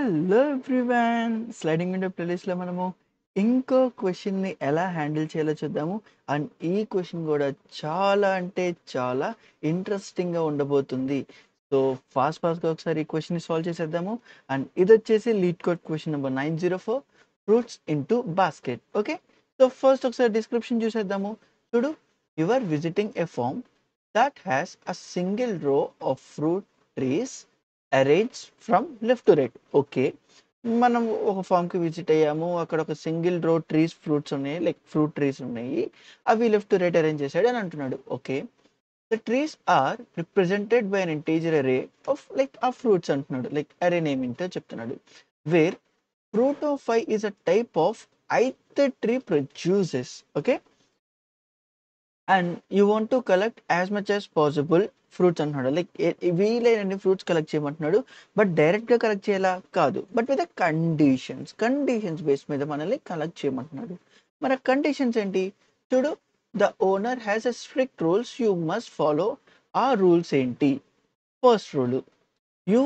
Hello everyone, sliding window ప్లేలిస్ట్లో మనము ఇంకో క్వశ్చన్ని ఎలా హ్యాండిల్ చేయాలో చూద్దాము. అండ్ ఈ క్వశ్చన్ కూడా చాలా అంటే చాలా ఇంట్రెస్టింగ్గా ఉండబోతుంది. సో ఫాస్ట్గా ఒకసారి ఈ క్వశ్చన్ని సాల్వ్ చేసేద్దాము. అండ్ ఇది వచ్చేసి LeetCode question number 904, fruits into basket. Okay, so first ఒకసారి డిస్క్రిప్షన్ చూసేద్దాము. చూడు, you are visiting a farm that has a single row of fruit trees arrange from left to right. Okay, మనం ఒక ఫామ్కి visit అయ్యాము. అక్కడ ఒక single row trees fruits ఉన్నాయి, లైక్ ఫ్రూట్ ట్రీస్ ఉన్నాయి. అవి లెఫ్ట్ టు రైట్ అరేంజ్ చేశాడు అని అంటున్నాడు. Okay, the trees are represented by an integer అరే ఆఫ్ లైక్ ఆ ఫ్రూట్స్ అంటున్నాడు. లైక్ అరే నేమ్ ఏంటో చెప్తున్నాడు. Where fruit of I is a type of ith tree produces. Okay, and you want to collect as much as possible fruits అంటున్నాడు. Like వీలైనన్ని fruits collect చేయమంటున్నాడు. But డైరెక్ట్గా collect చేయాలా కాదు, but with conditions base మీద మనల్ని collect చేయమంటున్నాడు. మన కండిషన్స్ ఏంటి చూడు. The owner has a strict rules, you must follow. ఆ రూల్స్ ఏంటి? First rule, you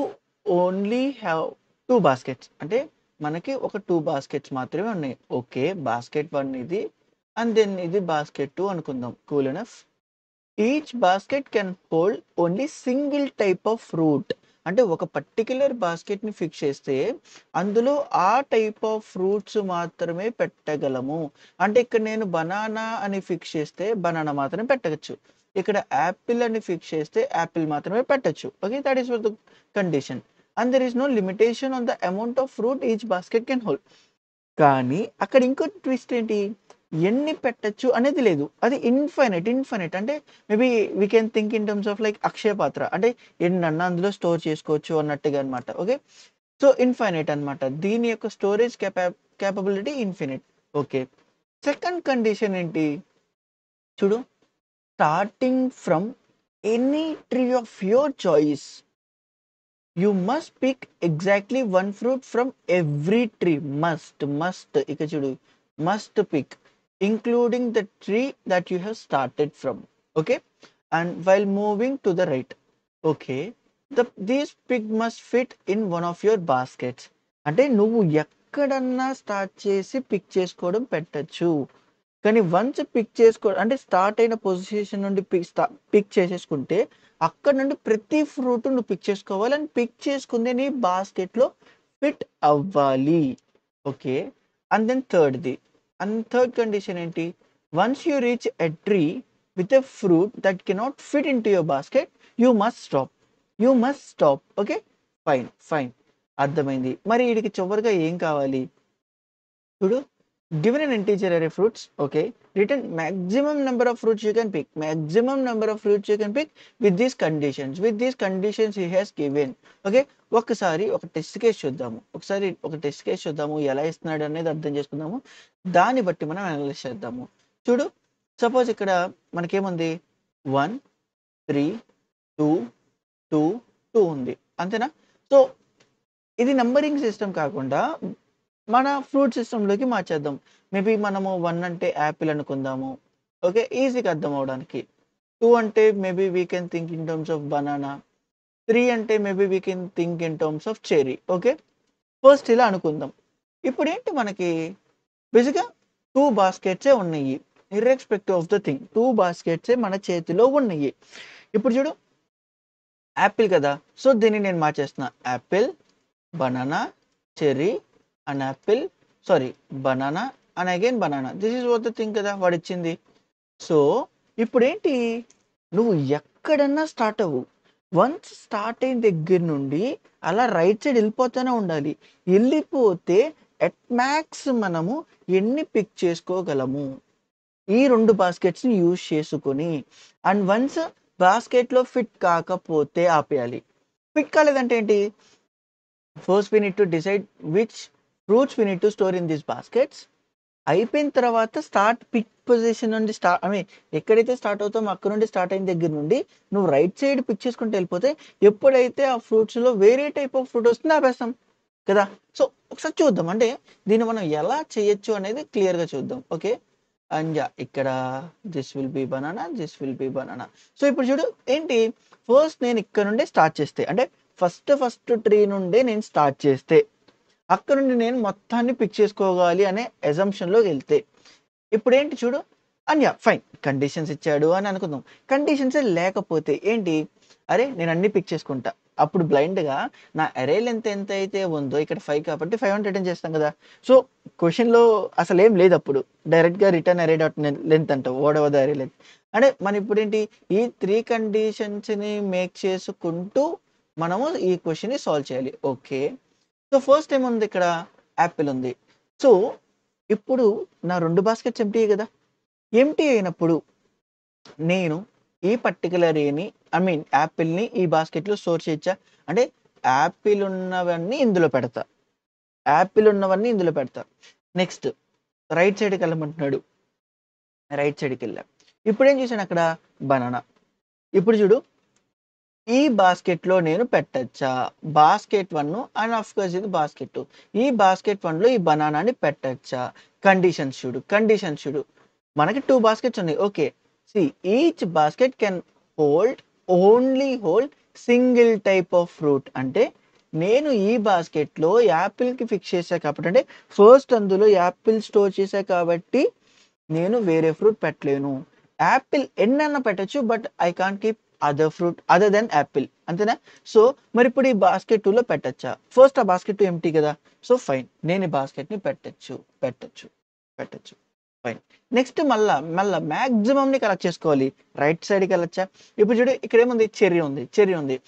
only have 2 baskets. అంటే మనకి ఒక 2 బాస్కెట్స్ మాత్రమే ఉన్నాయి. ఓకే, బాస్కెట్ 1 ఇది అండ్ దెన్ ఇది బాస్కెట్ 2 అనుకుందాం. Cool enough. Each basket can hold only single type of fruit. అంటే ఒక పర్టిక్యులర్ బాస్కెట్ని ఫిక్స్ చేస్తే అందులో ఆ టైప్ ఆఫ్ ఫ్రూట్స్ మాత్రమే పెట్టగలము. అంటే ఇక్కడ నేను బనానా అని ఫిక్స్ చేస్తే బనానా మాత్రమే పెట్టవచ్చు. ఇక్కడ యాపిల్ అని ఫిక్స్ చేస్తే యాపిల్ మాత్రమే పెట్టచ్చు. Okay, that is for the condition. And there is no limitation on the amount of fruit each basket can hold. కానీ అక్కడ ఇంకో ట్విస్ట్ ఏంటి, ఎన్ని పెట్టచ్చు అనేది లేదు. అది ఇన్ఫైనైట్. అంటే maybe we can think in terms of like Akshaya Patra, అంటే ఎన్నన్నా అందులో స్టోర్ చేసుకోవచ్చు అన్నట్టుగా అనమాట. ఓకే, సో ఇన్ఫైనైట్ అనమాట. దీని యొక్క storage capability infinite. Okay, second condition ఏంటి చూడు. Starting from any tree of your choice, you must pick exactly 1 fruit from every tree. Must ఇక చూడు, must pick including the tree that you have started from. Okay, and while moving to the right, okay, these pick must fit in one of your baskets. అంటే నువ్వు ఎక్కడన్నా start చేసి pick చేసుకోవడం పెట్టచ్చు. కానీ once pick అంటే start అయిన position నుండి పిక్ చేసేసుకుంటే అక్కడ నుండి ప్రతి ఫ్రూట్ నువ్వు పిక్ చేసుకోవాలి. అండ్ పిక్ చేసుకుంది నీ బాస్కెట్లో ఫిట్ అవ్వాలి. Okay, and then third condition ఏంటి, once you reach a tree with a fruit that cannot fit into your basket, you must stop. Okay, fine అర్థమైంది. మరి వీడికి చివరిగా ఏం కావాలి చూడు. Given an integer array fruits, okay, return maximum number of fruits you can pick. With these conditions he has given. Okay, ఒకసారి ఒక test case చూద్దాము. ఎలా ఇస్తున్నాడు అనేది అర్థం చేసుకుందాము. దాన్ని బట్టి మనం అనలైజ్ చేద్దాము. చూడు, సపోజ్ ఇక్కడ మనకేముంది 1 3 2 2 2 ఉంది, అంతేనా? సో ఇది నంబరింగ్ సిస్టమ్ కాకుండా మన ఫ్రూట్ సిస్టంలోకి మార్చేద్దాం. మేబీ మనము 1 అంటే యాపిల్ అనుకుందాము. ఓకే, ఈజీగా అర్థం అవడానికి. 2 అంటే maybe we can think in terms of banana. 3 అంటే maybe we can think in terms of cherry. Okay, first ఇలా అనుకుందాం. ఇప్పుడు ఏంటి, మనకి బేసిక్గా 2 బాస్కెట్సే ఉన్నాయి. ఇర్రెస్పెక్టివ్ ఆఫ్ ద థింగ్ 2 బాస్కెట్సే మన చేతిలో ఉన్నాయి. ఇప్పుడు చూడు, యాపిల్ కదా, సో దీన్ని నేను మార్చేస్తున్నా. Apple, banana, cherry and apple, banana and again banana. This is what the thing కదా వాడు ఇచ్చింది. సో ఇప్పుడు ఏంటి, నువ్వు ఎక్కడన్నా స్టార్ట్ అవ్వు. వన్స్ స్టార్ట్ అయిన దగ్గర నుండి అలా రైట్ సైడ్ వెళ్ళిపోతూనే ఉండాలి. వెళ్ళిపోతే ఎట్ మ్యాక్స్ మనము ఎన్ని పిక్ చేసుకోగలము ఈ 2 బాస్కెట్స్ని యూజ్ చేసుకొని. అండ్ వన్స్ బాస్కెట్లో ఫిట్ కాకపోతే ఆపేయాలి. ఫిట్ కాలేదంటే ఏంటి, first we need to decide which fruits we need to store in this baskets. అయిపోయిన తర్వాత స్టార్ట్ పిక్ పొజిషన్ నుండి ఎక్కడైతే స్టార్ట్ అవుతామో అక్కడ నుండి స్టార్ట్ అయిన దగ్గర నుండి నువ్వు రైట్ సైడ్ పిక్ చేసుకుంటూ వెళ్ళిపోతే ఎప్పుడైతే ఆ ఫ్రూట్స్లో వేరే టైప్ ఆఫ్ ఫ్రూట్ వస్తుందో ఆపేస్తాం కదా. సో ఒకసారి చూద్దాం, అంటే దీన్ని మనం ఎలా చేయొచ్చు అనేది క్లియర్గా చూద్దాం. ఓకే, అండ్ ఇక్కడ this will be banana. So ఇప్పుడు చూడు ఏంటి, ఫస్ట్ నేను ఇక్కడ నుండి స్టార్ట్ చేస్తే, అంటే ఫస్ట్ ట్రీ నుండే నేను స్టార్ట్ చేస్తే అక్కడ నుండి నేను మొత్తాన్ని పిక్ చేసుకోవాలి అనే అజంప్షన్‌లోకి ఎళ్తే, ఇప్పుడేంటి చూడు ఫైన్ కండిషన్స్ ఇచ్చాడు అని అనుకుందాం. కండిషన్సే లేకపోతే ఏంటి? అరే! నేను అన్నీ పిక్ చేసుకుంటా. అప్పుడు బ్లైండ్‌గా నా అరే లెంత్ ఎంతైతే ఉందో ఇక్కడ 5 కాబట్టి 5 అని రిటర్న్ చేస్తాం కదా! సో, క్వెషన్‌లో అసలేం లేదప్పుడు. డైరెక్ట్‌గా రిటర్న్ అరే డాట్ లెంత్ అంటావు. వాట్ ఎవర్ ద అరే లెంత్. అంటే మనం ఇప్పుడేంటి ఈ 3 కండిషన్స్‌ని మేక్ చేసుకుంటూ మనము ఈ క్వెషన్‌ని సాల్వ్ చేయాలి. ఓకే. సో, ఫస్ట్ ఏముంది ఇక్కడ? యాపిల్ ఉంది. సో, ఇప్పుడు నా 2 బాస్కెట్స్ ఎంప్టీయే గదా! ఎంప్టీ అయినప్పుడు నేను ఈ పర్టిక్యులర్ యాపిల్‌ని ఈ బాస్కెట్‌లో స్టోర్ చేయొచ్చా? అంటే యాపిల్ ఉన్నవన్నీ ఇందులో పెడతా. యాపిల్ ఉన్నవన్నీ ఇందులో పెడతా. నెక్స్ట్ రైట్ సైడ్‌కెళ్ళమంటున్నాడు. రైట్ సైడ్‌కెళ్ళా. ఇప్పుడేం చేశానక్కడ? బనానా. ఇప్పుడు చూడు ఈ బాస్కెట్‌లో నేను పెట్టచ్చా? బాస్కెట్ 1 అండ్ ఆఫ్‌కోర్స్ ఇది బాస్కెట్ 2. ఈ బాస్కెట్ 1లో ఈ బనానాని పెట్టచ్చా? కండిషన్స్ చూడు. మనకి 2 బాస్కెట్స్ ఉన్నాయి. Okay. See each basket can hold single type of fruit. అంటే నేను ఈ బాస్కెట్‌లో యాపిల్‌కి ఫిక్స్ చేశా కాబట్టి అంటే ఫస్ట్ అందులో యాపిల్ స్టోర్ చేశా కాబట్టి నేను వేరే ఫ్రూట్ పెట్టలేను. యాపిల్ ఎన్నన్నా పెట్టొచ్చు. But I can't keep other fruit other than apple. అంతేనా? సో, మరిప్పుడు ఈ బాస్కెట్ 2లో పెట్టచ్చా? ఫస్ట్ ఆ బాస్కెట్ 2 ఎంప్టీ కదా! So, fine. నేను ఈ బాస్కెట్‌ని పెట్టొచ్చు. ఫైన్. నెక్స్ట్ మళ్ళా మాక్సిమమ్‌ని కలెక్ట్ చేసుకోవాలి. రైట్ సైడ్‌కెళ్ళొచ్చా? ఇప్పుడు చూడు ఇక్కడేముంది? చెర్రీ ఉంది.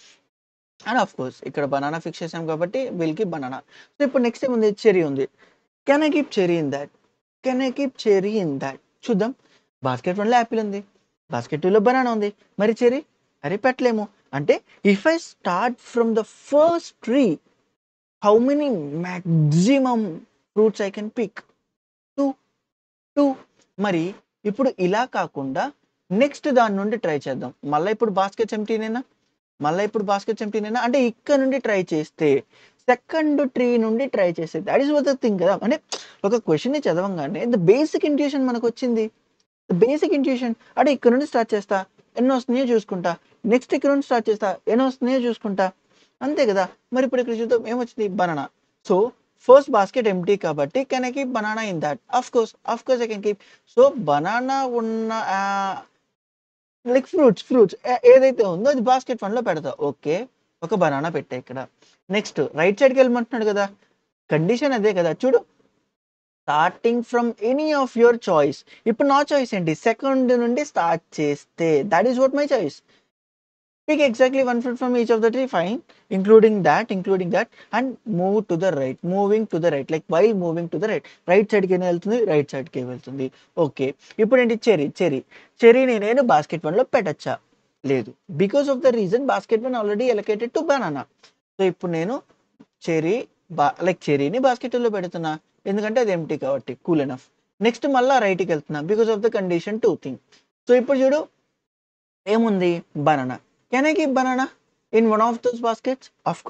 అండ్ ఆఫ్‌కోర్స్ ఇక్కడ బనానా ఫిక్స్ చేసాం కాబట్టి విల్ కీప్ బనానా. సో, ఇప్పుడు నెక్స్ట్ ఏముంది? చెర్రీ ఉంది. Can I keep cherry in that? చూద్దాం. బాస్కెట్ 1లో యాపిల్ ఉంది. బాస్కెట్ 2లో బనానా ఉంది. మరి చెర్రీ? అరే పెట్టలేము. అంటే if I start from the first tree how many maximum fruits I can pick? 2, 2. మరి ఇప్పుడు ఇలా కాకుండా నెక్స్ట్ దాని నుండి ట్రై చేద్దాం. బాస్కెట్స్ ఎంప్టీనేనా? అంటే ఇక్కడ నుండి ట్రై చేస్తే సెకండ్ ట్రీ నుండి ట్రై చేస్తే that is what the thing కదా! అంటే ఒక క్వెషన్‌ని చదవంగానే ద బేసిక్ ఇంట్యూషన్ మనకొచ్చింది. అంటే ఇక్కడ నుండి స్టార్ట్ చేస్తా. ఎన్నొస్తున్నాయో చూసుకుంటా. నెక్స్ట్ ఇక్కడ నుండి స్టార్ట్ చేస్తా. ఎన్నొస్తున్నాయో చూసుకుంటా. అంతే కదా! మరి ఇప్పుడు ఇక్కడ చూద్దాం ఏమొచ్చింది? Banana. So, first basket empty కాబట్టి can I keep banana in that? Of course I can keep. So, banana ఉన్న లైక్ ఫ్రూట్స్ ఏదైతే ఉందో అది బాస్కెట్ 1లో పెడతా. ఓకే. ఒక బనానా పెట్టా ఇక్కడ. నెక్స్ట్ రైట్ సైడ్‌కెళ్ళమంటున్నాడు కదా! కండిషన్ అదే కదా! చూడు starting from any of your choice. ఇప్పుడు నా చాయిస్ ఏంటి? సెకండ్ నుండి స్టార్ట్ చేస్తే that is what my choice. Pick exactly 1 fruit from each of the tree fine. Including that and moving to the right like while moving to the right. Right సైడ్‌కే వెళ్తుంది. Right సైడ్‌కే వెళ్తుంది. Okay. ఇప్పుడేంటి చెర్రీని నేను basket 1లో పెట్టచ్చా? లేదు. Because of the reason basket 1 already allocated to banana. So, ఇప్పుడు నేను చెర్రీ చెర్రీని బాస్కెట్ 2లో పెడుతున్నా. ఎందుకంటే అది ఎంప్టీ కాబట్టి కూల్ ఎనఫ్. నెక్స్ట్ మళ్ళా రైట్‌కెళ్తున్నా. Because of the condition 2 thing. So, ఇప్పుడు చూడు ఏముంది? Banana. Can I keep banana in one of those baskets? Of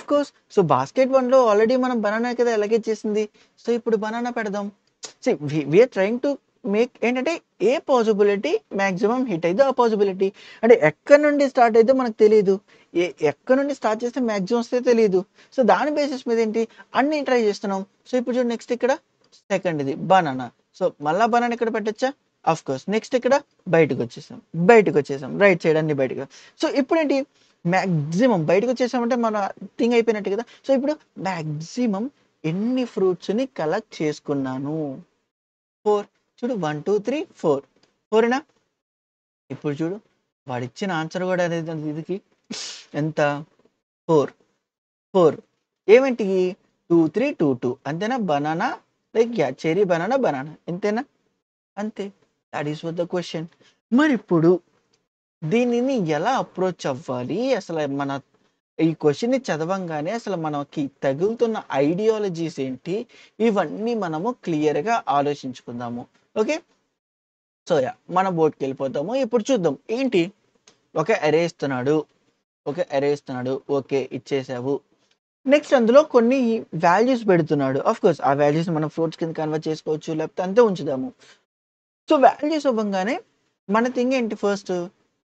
course. So, basket 1లో ఆల్రెడీ మనం బనానా కదా అలొకేట్ చేసింది. సో, ఇప్పుడు బనానా పెడదాం. We are trying to make ఏంటంటే ఏ పాసిబిలిటీ మాక్సిమం హిట్ అయిద్దో ఆ పాసిబిలిటీ. అంటే ఎక్కడి నుండి స్టార్ట్ అయిద్దో మనకు తెలీదు. ఎక్కడి నుండి స్టార్ట్ చేస్తే మాక్సిమం వస్తదో తెలీదు. సో, దాని బేసిస్ మీద ఏంటి అన్నీ ట్రై చేస్తున్నాం. సో, ఇప్పుడు చూడు నెక్స్ట్ ఇక్కడ సెకండ్‌ది బనానా. సో, మళ్ళా బనానా ఇక్కడ పెట్టొచ్చా? ఆఫ్‌కోర్స్. నెక్స్ట్ ఇక్కడ బయటకొచ్చేసాం. రైట్ సైడ్ అన్ని బయటకు. సో, ఇప్పుడేంటి మాక్సిమం బయటకొచ్చేసామంటే మన థింగ్ అయిపోయినట్టే కదా! సో, ఇప్పుడు మాక్సిమం ఎన్ని ఫ్రూట్స్‌ని కలెక్ట్ చేసుకున్నాను? 4. చూడు 1, 2, 3, 4. 4 ఇప్పుడు చూడు వాడిచ్చిన ఆన్సర్ కూడా అదే ఇదికి ఎంత? 4. ఏమేంటి? 2, 3, 2, 2 అంతేనా? బనానా చెర్రీ, బనానా ఇంతేనా? అంతే. That is what the question. మరిప్పుడు దీనిని ఎలా అప్రోచ్ అవ్వాలి? ఈ క్వెషన్‌ని చదవంగానే అసలు మనకి తగులుతున్న ఐడియాలజీస్ ఏంటి? ఇవన్నీ మనము క్లియర్‌గా ఆలోచించుకుందాము. ఓకే. సో, మన బోర్డ్‌కెళ్ళిపోతాము. ఇప్పుడు చూద్దాం. ఏంటి? ఒక అరే ఇస్తున్నాడు. ఓకే. ఇచ్చేసావు. నెక్స్ట్ అందులో కొన్ని వాల్యూస్ పెడుతున్నాడు. ఆఫ్‌కోర్స్ ఆ వాల్యూస్‌ని మనం ఫ్రూట్స్ కింద కన్వర్ట్ చేసుకోవచ్చు. లేకపోతే అంతే ఉంచుదాము. సో, వాల్యూస్ ఇవ్వంగానే మన థింగ్ ఏంటి ఫస్ట్?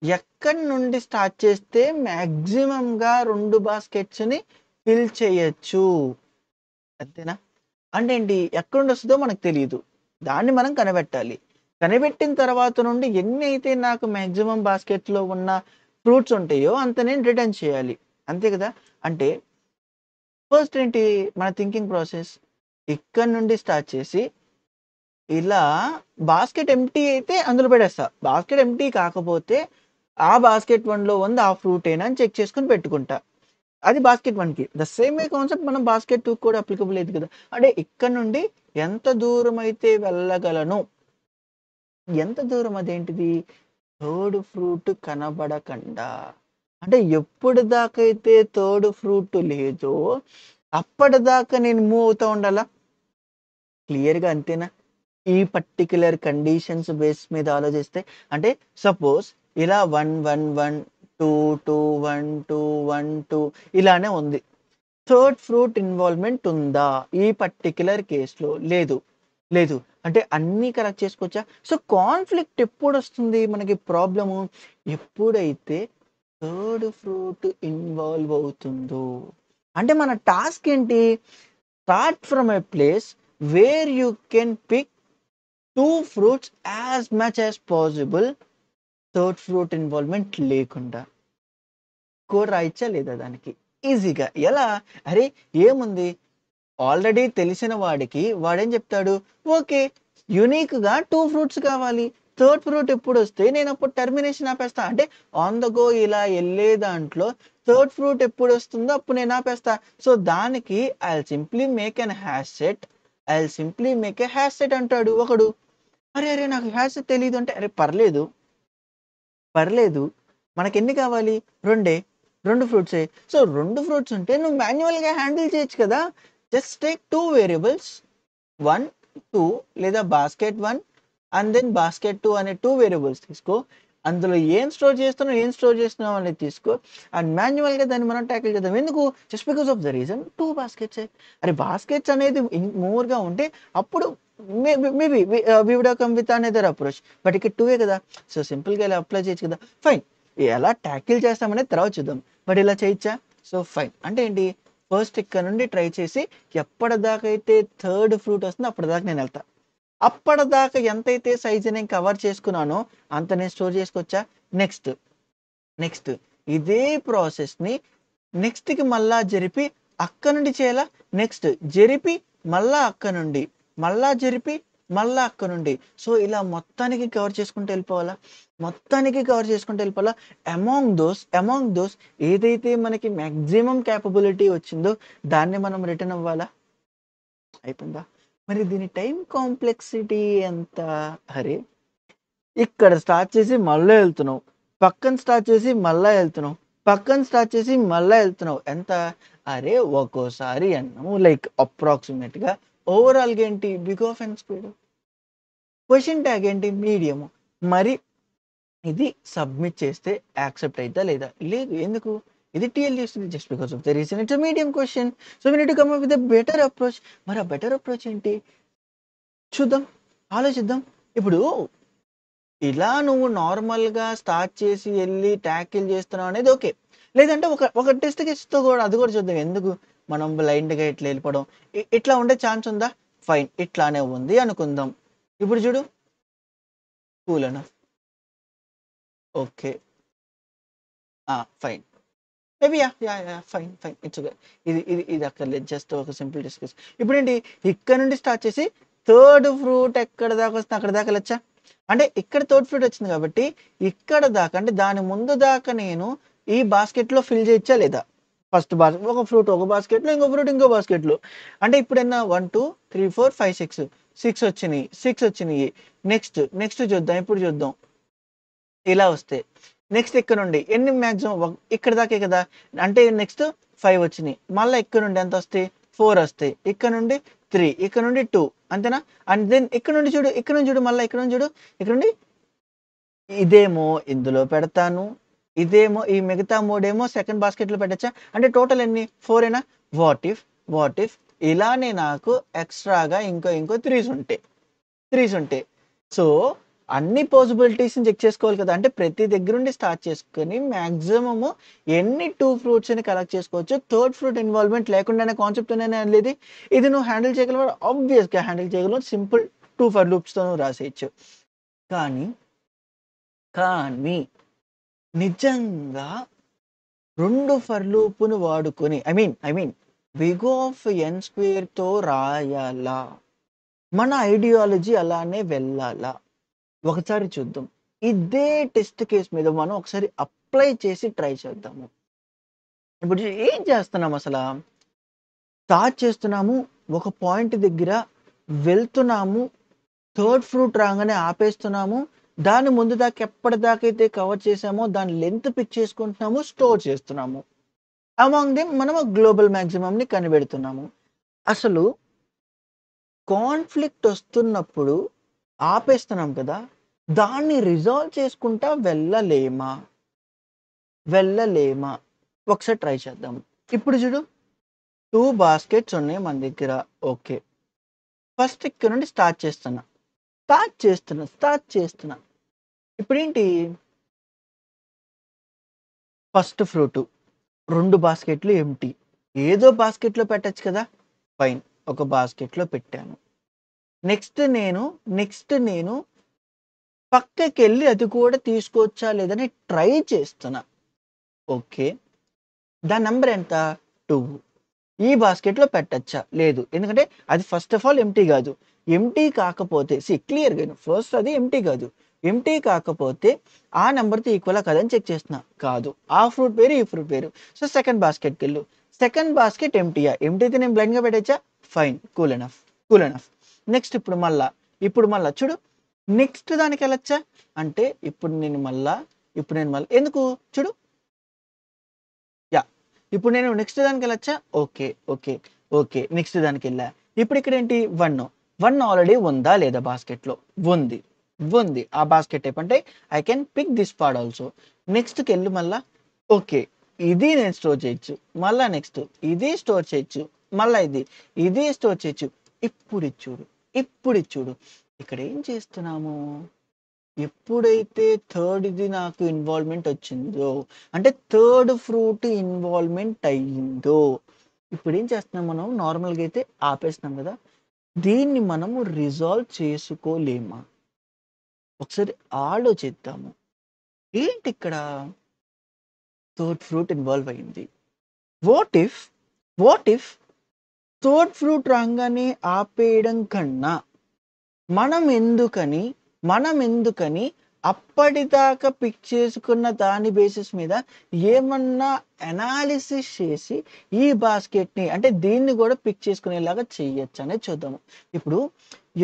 ఎక్కడి నుండి స్టార్ట్ చేస్తే మాక్సిమమ్‌గా 2 బాస్కెట్స్‌ని ఫిల్ చేయొచ్చు? అంతేనా? అంటే ఏంటి? ఎక్కడుండొస్తదో మనకు తెలీదు. దాన్ని మనం కనిపెట్టాలి. కనిపెట్టిన తర్వాత నుండి ఎన్నైతే నాకు మాక్సిమం బాస్కెట్‌లో ఉన్న ఫ్రూట్స్ ఉంటాయో అంత నేను రిటర్న్ చేయాలి. అంతే కదా! అంటే ఫస్ట్ ఏంటి మన థింకింగ్ ప్రాసెస్. ఇక్కడి నుండి స్టార్ట్ చేసి ఇలా బాస్కెట్ ఎంప్టీ అయితే అందులో పడేస్తా. బాస్కెట్ ఎంప్టీ కాకపోతే ఆ బాస్కెట్ 1లో ఉంది ఆ ఫ్రూటేనా అని చెక్ చేసుకొని పెట్టుకుంటా. అది బాస్కెట్ 1కి. ద సేమ్ వే కాన్సెప్ట్ మనం బాస్కెట్ 2కి కూడా అప్లికబుల్ అయిద్ది కదా! అంటే ఇక్కడ నుండి ఎంత దూరమైతే వెళ్ళగలను, ఎంత దూరం అదేంటిది? థర్డ్ ఫ్రూట్ కనబడకండా. అంటే ఎప్పటిదాకైతే థర్డ్ ఫ్రూట్ లేదో, అప్పటిదాకా నేను మూవ్ అవుతా ఉండాలా? క్లియర్‌గా అంతేనా? ఈ పర్టిక్యులర్ కండిషన్స్ బేస్ మీద ఆలోచిస్తే అంటే సపోజ్ ఇలా 1, 1, 1, 2, 2, 1, 2, 1, 2 ఇలానే ఉంది. థర్డ్ ఫ్రూట్ ఇన్వాల్వ్‌మెంట్ ఉందా? ఈ పర్టిక్యులర్ కేస్‌లో లేదు. లేదు. అంటే అన్నీ కరెక్ట్ చేసుకోవచ్చా? సో, కాన్‌ఫ్లిక్ట్ ఎప్పుడొస్తుంది మనకి ప్రాబ్లము? ఎప్పుడైతే థర్డ్ ఫ్రూట్ ఇన్వాల్వ్ అవుతుందో. అంటే మన టాస్క్ ఏంటి? Start from a place where you can pick 2 fruits as much as possible third fruit involvement లేకుండా. కోడ్ రాయొచ్చా లేదా దానికి? ఈజీగా. ఎలా? అరే! ఏముంది? ఆల్రెడీ తెలిసిన వాడికి వాడేం చెప్తాడు? ఓకే. యూనిక్‌గా 2 ఫ్రూట్స్ కావాలి. థర్డ్ ఫ్రూట్ ఎప్పుడొస్తే నేనప్పుడు టర్మినేషన్ ఆపేస్తా. అంటే ఆన్ ద గో ఇలా ఎళ్ళే దాంట్లో థర్డ్ ఫ్రూట్ ఎప్పుడొస్తుందో అప్పుడు నేను ఆపేస్తా. సో, దానికి I'll simply make an hash set. I'll simply make a hash set అంటాడు ఒకడు. అరె! అరె! నాకు హాష్ సెట్ తెలీదు అంటే, అరె! పర్లేదు. పర్లేదు. మనకెన్ని కావాలి? రెండే. 2 ఫ్రూట్సే. సో, 2 ఫ్రూట్స్ ఉంటే నువ్వు మాన్యువల్‌గా హ్యాండిల్ చేయొచ్చు కదా! జస్ట్ టేక్ 2 వేరియబుల్స్ 1, 2 లేదా బాస్కెట్ 1 అండ్ దెన్ బాస్కెట్ 2 అనే 2 వేరియబుల్స్ తీసుకో. అందులో ఏం స్టోర్ చేస్తున్నావు, ఏం స్టోర్ చేస్తున్నావు అనేది తీసుకో. అండ్ మాన్యువల్‌గా దాన్ని మనం టాకిల్ చేద్దాం. ఎందుకు? Just because of the reason 2 బాస్కెట్సే. అరే! బాస్కెట్స్ అనేది మోర్‌గా ఉంటే అప్పుడు maybe we would have come with another approach. But ఇక్కడ 2 కదా! సో, సింపుల్‌గా ఇలా అప్లై చేయొచ్చు కదా! ఫైన్. ఎలా టాకిల్ చేస్తామనేది తర్వాత చూద్దాం. బట్ ఇలా చేయొచ్చా? So, fine. అంటే ఏంటి? ఫస్ట్ ఇక్కడ నుండి ట్రై చేసి ఎప్పటిదాకైతే థర్డ్ ఫ్రూట్ వస్తుందో అప్పటిదాకా నేనెళ్తా. అప్పటిదాకా ఎంతైతే సైజ్ నేను కవర్ చేసుకున్నానో అంత నేను స్టోర్ చేసుకోవచ్చా? నెక్స్ట్, నెక్స్ట్ ఇదే ప్రాసెస్‌ని నెక్స్ట్‌కి మళ్ళా జరిపి అక్కడి నుండి చేయాలా? నెక్స్ట్ జరిపి మళ్ళా అక్కడి నుండి, మళ్ళా జరిపి మళ్ళా అక్కడి నుండి. సో, ఇలా మొత్తానికి కవర్ చేసుకుంటూ వెళ్ళిపోవాలా? మొత్తానికి కవర్ చేసుకుంటూ వెళ్ళిపోవాలా? అమాంగ్ దోస్ ఏదైతే మనకి మాక్సిమం కేపబిలిటీ వచ్చిందో దాన్ని మనం రిటర్న్ అవ్వాలా? అయిపోయిందా? మరి దీని టైమ్ కాంప్లెక్సిటీ ఎంత? అరే! ఇక్కడ స్టార్ట్ చేసి మళ్ళా ఎళ్తున్నావు. పక్కన స్టార్ట్ చేసి మళ్ళా ఎళ్తున్నావు. పక్కన స్టార్ట్ చేసి మళ్ళా ఎళ్తున్నావు. ఎంత? అరే! ఒక్కోసారి అన్నాము లైక్ అప్రాక్సిమేట్‌గా ఓవరాల్‌గా ఏంటి? Big of n squared. Question tag ఏంటి? మీడియం. మరి ఇది సబ్మిట్ చేస్తే యాక్సెప్ట్ అయిద్దా లేదా? లేదు. ఎందుకు? ఇది టీఎల్‌డీ ఇస్తుంది. Just because of the reason it's a medium question. So, we need to come up with a better approach. మరి ఆ బెటర్ అప్రోచ్ ఏంటి? చూద్దాం. ఆలోచిద్దాం. ఇప్పుడు ఇలా నువ్వు నార్మల్‌గా స్టార్ట్ చేసి ఎళ్లి టాకిల్ చేస్తున్నావు అనేది ఓకే. లేదంటే ఒక టెస్ట్ కేస్‌తో కూడా అది కూడా చూద్దాం. ఎందుకు మనం బ్లైండ్‌గా ఇట్లా ఎళ్ళిపోవడం. ఇట్లా ఉండే ఛాన్స్ ఉందా? ఫైన్. ఇట్లానే ఉంది అనుకుందాం. ఇప్పుడు చూడు cool enough. Okay. Fine. Maybe yeah! Fine. Fine. It's okay. ఇది అక్కర్లేదు. జస్ట్ ఒక సింపుల్ డిస్కస్. ఇప్పుడేంటి ఇక్కడ నుండి స్టార్ట్ చేసి థర్డ్ ఫ్రూట్ ఎక్కడి దాకా వస్తుందో అక్కడి దాకా ఎళ్ళొచ్చా? అంటే ఇక్కడ థర్డ్ ఫ్రూట్ వచ్చింది కాబట్టి ఇక్కడ దాకా అంటే దాని ముందు దాకా నేను ఈ బాస్కెట్‌లో ఫిల్ చేయొచ్చా లేదా? ఫస్ట్ ఒక ఫ్రూట్ ఒక బాస్కెట్‌లో, ఇంకో ఫ్రూట్ ఇంకో బాస్కెట్‌లో. అంటే ఇప్పుడెన్న 1, 2, 3, 4, 5, 6 వచ్చినియి. 6 వచ్చినియి. నెక్స్ట్ చూద్దాం. ఇప్పుడు చూద్దాం. ఇలా వస్తాయి. నెక్స్ట్ ఇక్కడ నుండి ఎన్ని మాక్సిమం ఇక్కడి దాకే కదా! అంటే నెక్స్ట్ 5 వచ్చినియి. మళ్ళా ఇక్కడ నుండి ఎంతొస్తాయి? 4 వస్తాయి. ఇక్కడ నుండి 3, ఇక్కడ నుండి 2 అంతేనా? అండ్ దెన్ ఇక్కడ నుండి చూడు, ఇక్కడ నుంచి చూడు, మళ్ళా ఇక్కడ నుంచి చూడు. ఇక్కడ నుండి ఇదేమో ఇందులో పెడతాను. ఇదేమో ఈ మిగతా 3 సెకండ్ బాస్కెట్‌లో పెట్టొచ్చా? అంటే టోటల్ ఎన్ని? 4 వాట్ ఇఫ్ ఇలానే నాకు ఎక్స్‌ట్రాగా ఇంకో 3s ఉంటాయి. సో, అన్ని పాసిబిలిటీస్‌ని చెక్ చేసుకోవాలి కదా! అంటే ప్రతి దగ్గర నుండి స్టార్ట్ చేసుకొని మాక్సిమము ఎన్ని 2 ఫ్రూట్స్‌ని కలెక్ట్ చేసుకోవచ్చు. థర్డ్ ఫ్రూట్ ఇన్వాల్వ్‌మెంట్ లేకుండానే కాన్సెప్ట్‌తోనే ఇది. ఇది నువ్వు హ్యాండిల్ చేయగలవా? ఆబ్వియస్‌గా హ్యాండిల్ చేయగలవు. సింపుల్ 2 ఫర్ లూప్స్‌తో నువ్వు రాసేయొచ్చు. కానీ, కానీ నిజంగా 2 ఫర్ లూప్‌ని వాడుకొని ఐ మీన్ బిగ్ ఆఫ్ ఎన్ స్క్వేర్‌తో రాయాలా? మన ఐడియాలజీ అలానే వెళ్ళాలా? ఒకసారి చూద్దాం. ఇదే టెస్ట్ కేస్ మీద మనం ఒకసారి అప్లై చేసి ట్రై చేద్దాము. ఇప్పుడు ఏం చేస్తున్నాం అసలా? స్టార్ట్ చేస్తున్నాము. ఒక పాయింట్ దగ్గర వెళ్తున్నాము. థర్డ్ ఫ్రూట్ రాంగానే ఆపేస్తున్నాము. దాని ముందు దాకా ఎప్పటిదాకైతే కవర్ చేసామో దాని లెంత్ పిక్ చేసుకుంటున్నాము. స్టోర్ చేస్తున్నాము. అమాంగ్ దెమ్ మనం గ్లోబల్ మాక్సిమమ్‌ని కనిపెడుతున్నాము. అసలు కాన్‌ఫ్లిక్ట్ వస్తున్నప్పుడు ఆపేస్తున్నాం కదా! దాన్ని రిజాల్వ్ చేసుకుంటా వెళ్ళలేమా? వెళ్ళలేమా? ఒకసారి ట్రై చేద్దాం. ఇప్పుడు చూడు 2 బాస్కెట్స్ ఉన్నాయి మన దగ్గర. ఓకే. ఫస్ట్ ఇక్కడ నుండి స్టార్ట్ చేస్తున్నా. ఇప్పుడేంటి ఫస్ట్ ఫ్రూటు 2 బాస్కెట్‌లు ఎంప్టీ. ఏదో బాస్కెట్‌లో పెట్టొచ్చు కదా! ఫైన్. ఒక బాస్కెట్‌లో పెట్టాను. నెక్స్ట్ నేను పక్కకెళ్ళి అది కూడా తీసుకోవచ్చా లేదని ట్రై చేస్తున్నా. ఓకే. దాని నంబర్ ఎంత? 2. ఈ బాస్కెట్‌లో పెట్టచ్చా? లేదు. ఎందుకంటే అది ఫస్ట్ ఆఫ్ ఆల్ ఎంప్టీ గాదు. ఎంప్టీ కాకపోతే క్లియర్‌గా విను. ఫస్ట్ అది ఎంప్టీ కాదు. ఎంప్టీ కాకపోతే ఆ నంబర్‌తో ఈక్వలా కాదా అని చెక్ చేస్తున్నా. కాదు. ఆ ఫ్రూట్ వేరు, ఈ ఫ్రూట్ వేరు. సో, సెకండ్ బాస్కెట్‌కెళ్ళు. సెకండ్ బాస్కెట్ ఎంప్టీయా? ఎంప్టీ అయితే నేను బ్లైండ్‌గా పెట్టేయచ్చా? ఫైన్. Cool enough. ఇప్పుడు మళ్ళా చూడు. నెక్స్ట్ దానికెళ్ళొచ్చా? అంటే ఇప్పుడు నేను మళ్ళా ఎందుకు? చూడు. యాహ్! ఇప్పుడు నేను నెక్స్ట్ దానికెళ్ళొచ్చా? ఓకే. నెక్స్ట్ దానికెళ్ళా. ఇప్పుడు ఇక్కడేంటి 1. 1 ఆల్రెడీ ఉందా లేదా బాస్కెట్‌లో? ఉంది. ఆ బాస్కెట్ టైప్ అంటే I can pick this part also. నెక్స్ట్‌కెళ్ళు మళ్ళా. ఓకే. ఇది నేను స్టోర్ చేయొచ్చు. మళ్ళా నెక్స్ట్ ఇది స్టోర్ చేయొచ్చు. మళ్ళా ఇది స్టోర్ చేయొచ్చు. ఇప్పుడిది చూడు. ఇక్కడ ఏం చేస్తున్నాము? ఎప్పుడైతే థర్డ్‌ది నాకు ఇన్వాల్వ్‌మెంట్ వచ్చిందో, అంటే థర్డ్ ఫ్రూట్ ఇన్వాల్వ్‌మెంట్ అయ్యిందో, ఇప్పుడేం చేస్తున్నాం మనం నార్మల్‌గా అయితే ఆపేస్తున్నాం గదా! దీన్ని మనము రిజాల్వ్ చేసుకోలేమా? ఒకసారి ఆలోచిద్దాము. ఏంటిక్కడ థర్డ్ ఫ్రూట్ ఇన్వాల్వ్ అయింది. What if, what if third fruit రాంగానే ఆపేయడం కన్నా మనం ఎందుకని అప్పటిదాకా పిక్ చేసుకున్న దాని బేసిస్ మీద ఏమన్నా అనాలిసిస్ చేసి ఈ బాస్కెట్‌ని అంటే దీన్ని గూడా పిక్ చేసుకునేలాగా చేయొచ్చా అనేది చూద్దాము. ఇప్పుడు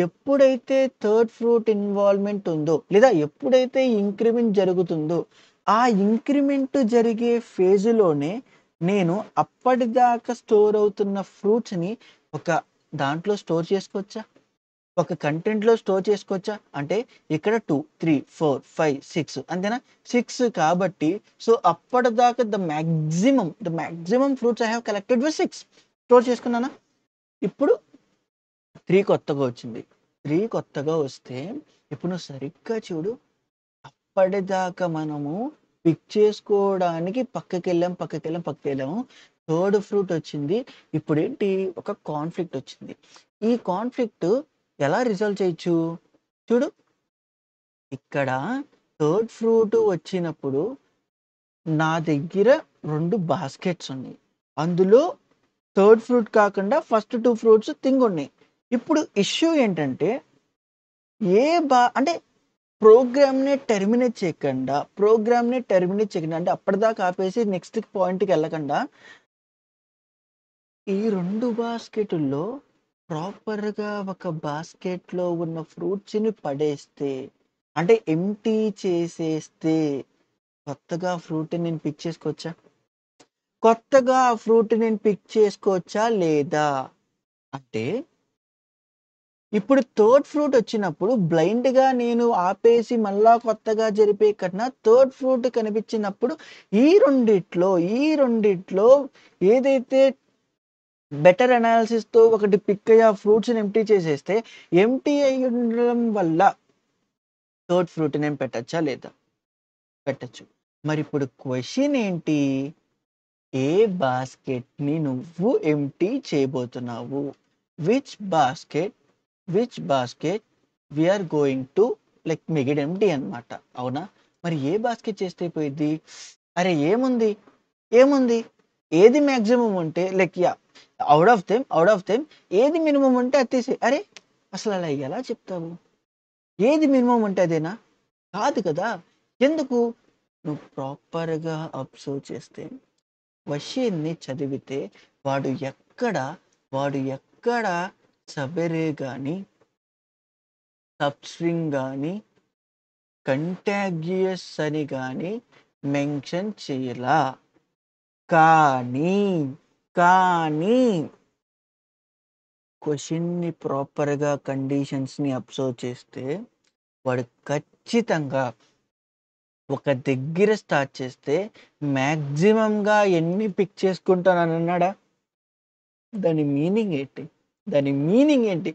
ఎప్పుడైతే థర్డ్ ఫ్రూట్ ఇన్వాల్వ్‌మెంట్ ఉందో లేదా ఎప్పుడైతే ఇంక్రిమెంట్ జరుగుతుందో, ఆ ఇంక్రిమెంట్ జరిగే ఫేజ్‌లోనే నేను అప్పటిదాకా స్టోర్ అవుతున్న ఫ్రూట్స్‌ని ఒక దాంట్లో స్టోర్ చేసుకోవచ్చా? ఒక కంటెంట్‌లో స్టోర్ చేసుకోవచ్చా? అంటే ఇక్కడ 2, 3, 4, 5, 6 అంతేనా? 6 కాబట్టి సో, అప్పటిదాకా the maximum fruits I have collected with 6 store చేసుకున్నానా? ఇప్పుడు 3 కొత్తగా వచ్చింది. 3 కొత్తగా వస్తే ఇప్పుడు నువ్వు సరిగ్గా చూడు. అప్పటిదాకా మనము పిక్ చేసుకోవడానికి పక్కకెళ్ళాము. థర్డ్ ఫ్రూట్ వచ్చింది. ఇప్పుడేంటి ఒక కాన్‌ఫ్లిక్ట్ వచ్చింది. ఈ కాన్‌ఫ్లిక్ట్ ఎలా రిజాల్వ్ చేయొచ్చు? చూడు. ఇక్కడ థర్డ్ ఫ్రూట్ వచ్చినప్పుడు నా దగ్గర 2 బాస్కెట్స్ ఉన్నాయి. అందులో థర్డ్ ఫ్రూట్ కాకుండా ఫస్ట్ 2 ఫ్రూట్స్ థింగ్ ఉన్నాయి. ఇప్పుడు ఇష్యూ ఏంటంటే అంటే ప్రోగ్రామ్‌ని టెర్మినేట్ చేయకుండా అంటే అప్పటిదాకా ఆపేసి నెక్స్ట్ పాయింట్‌కెళ్ళకుండా ఈ 2 బాస్కెటుల్లో ప్రాపర్‌గా ఒక బాస్కెట్‌లో ఉన్న ఫ్రూట్స్‌ని పడేస్తే, అంటే ఎంప్టీ చేసేస్తే కొత్తగా ఆ ఫ్రూట్‌ని నేను పిక్ చేసుకోవచ్చా? కొత్తగా ఆ ఫ్రూట్‌ని నేను పిక్ చేసుకోవచ్చా లేదా? అంటే ఇప్పుడు థర్డ్ ఫ్రూట్ వచ్చినప్పుడు బ్లైండ్‌గా నేను ఆపేసి మళ్ళా కొత్తగా జరిపే కన్నా థర్డ్ ఫ్రూట్ కనిపించినప్పుడు ఈ రెండిట్లో ఏదైతే బెటర్ అనాలిసిస్‌తో ఒకటి పిక్ అయ్యి ఆ ఫ్రూట్స్‌ని ఎంప్టీ చేసేస్తే ఎంప్టీ అయ్యి ఉండడం వల్ల థర్డ్ ఫ్రూట్ నేమ్ పెట్టచ్చా లేదా? పెట్టొచ్చు. మరిప్పుడు క్వెషన్ ఏంటి? ఏ బాస్కెట్‌ని నువ్వు ఎంప్టీ చేయబోతున్నావు? Which basket which basket we are going to make it empty అన్నమాట. అవునా? మరి ఏ బాస్కెట్ చేస్తే అయిపోయిద్ది? అరే ఏముంది? ఏముంది? ఏది మాక్సిమం ఉంటే ఔట్ ఆఫ్ దెమ్ ఏది మినిమమ్ ఉంటే అది తీసేయి. అరే! అసలలా ఎలా చెప్తావు? ఏది మినిమమ్ ఉంటే అదేనా? కాదు కదా! ఎందుకు? నువ్వు ప్రాపర్‌గా అబ్జర్వ్ చేస్తే, క్వెషన్‌ని చదివితే వాడు ఎక్కడ వాడు ఎక్కడ సబెరే గాని, సబ్‌స్ట్రింగ్ గాని, కంటాగియస్ అని గాని మెన్షన్ చేయలా. కానీ, కానీ క్వెషన్‌ని ప్రాపర్‌గా కండిషన్స్‌ని అబ్జర్వ్ చేస్తే వాడు ఖచ్చితంగా ఒక దగ్గర స్టార్ట్ చేస్తే మాక్సిమమ్‌గా ఎన్ని పిక్ చేసుకుంటానని అన్నాడా? దాని మీనింగ్ ఏంటి? దాని మీనింగ్ ఏంటి?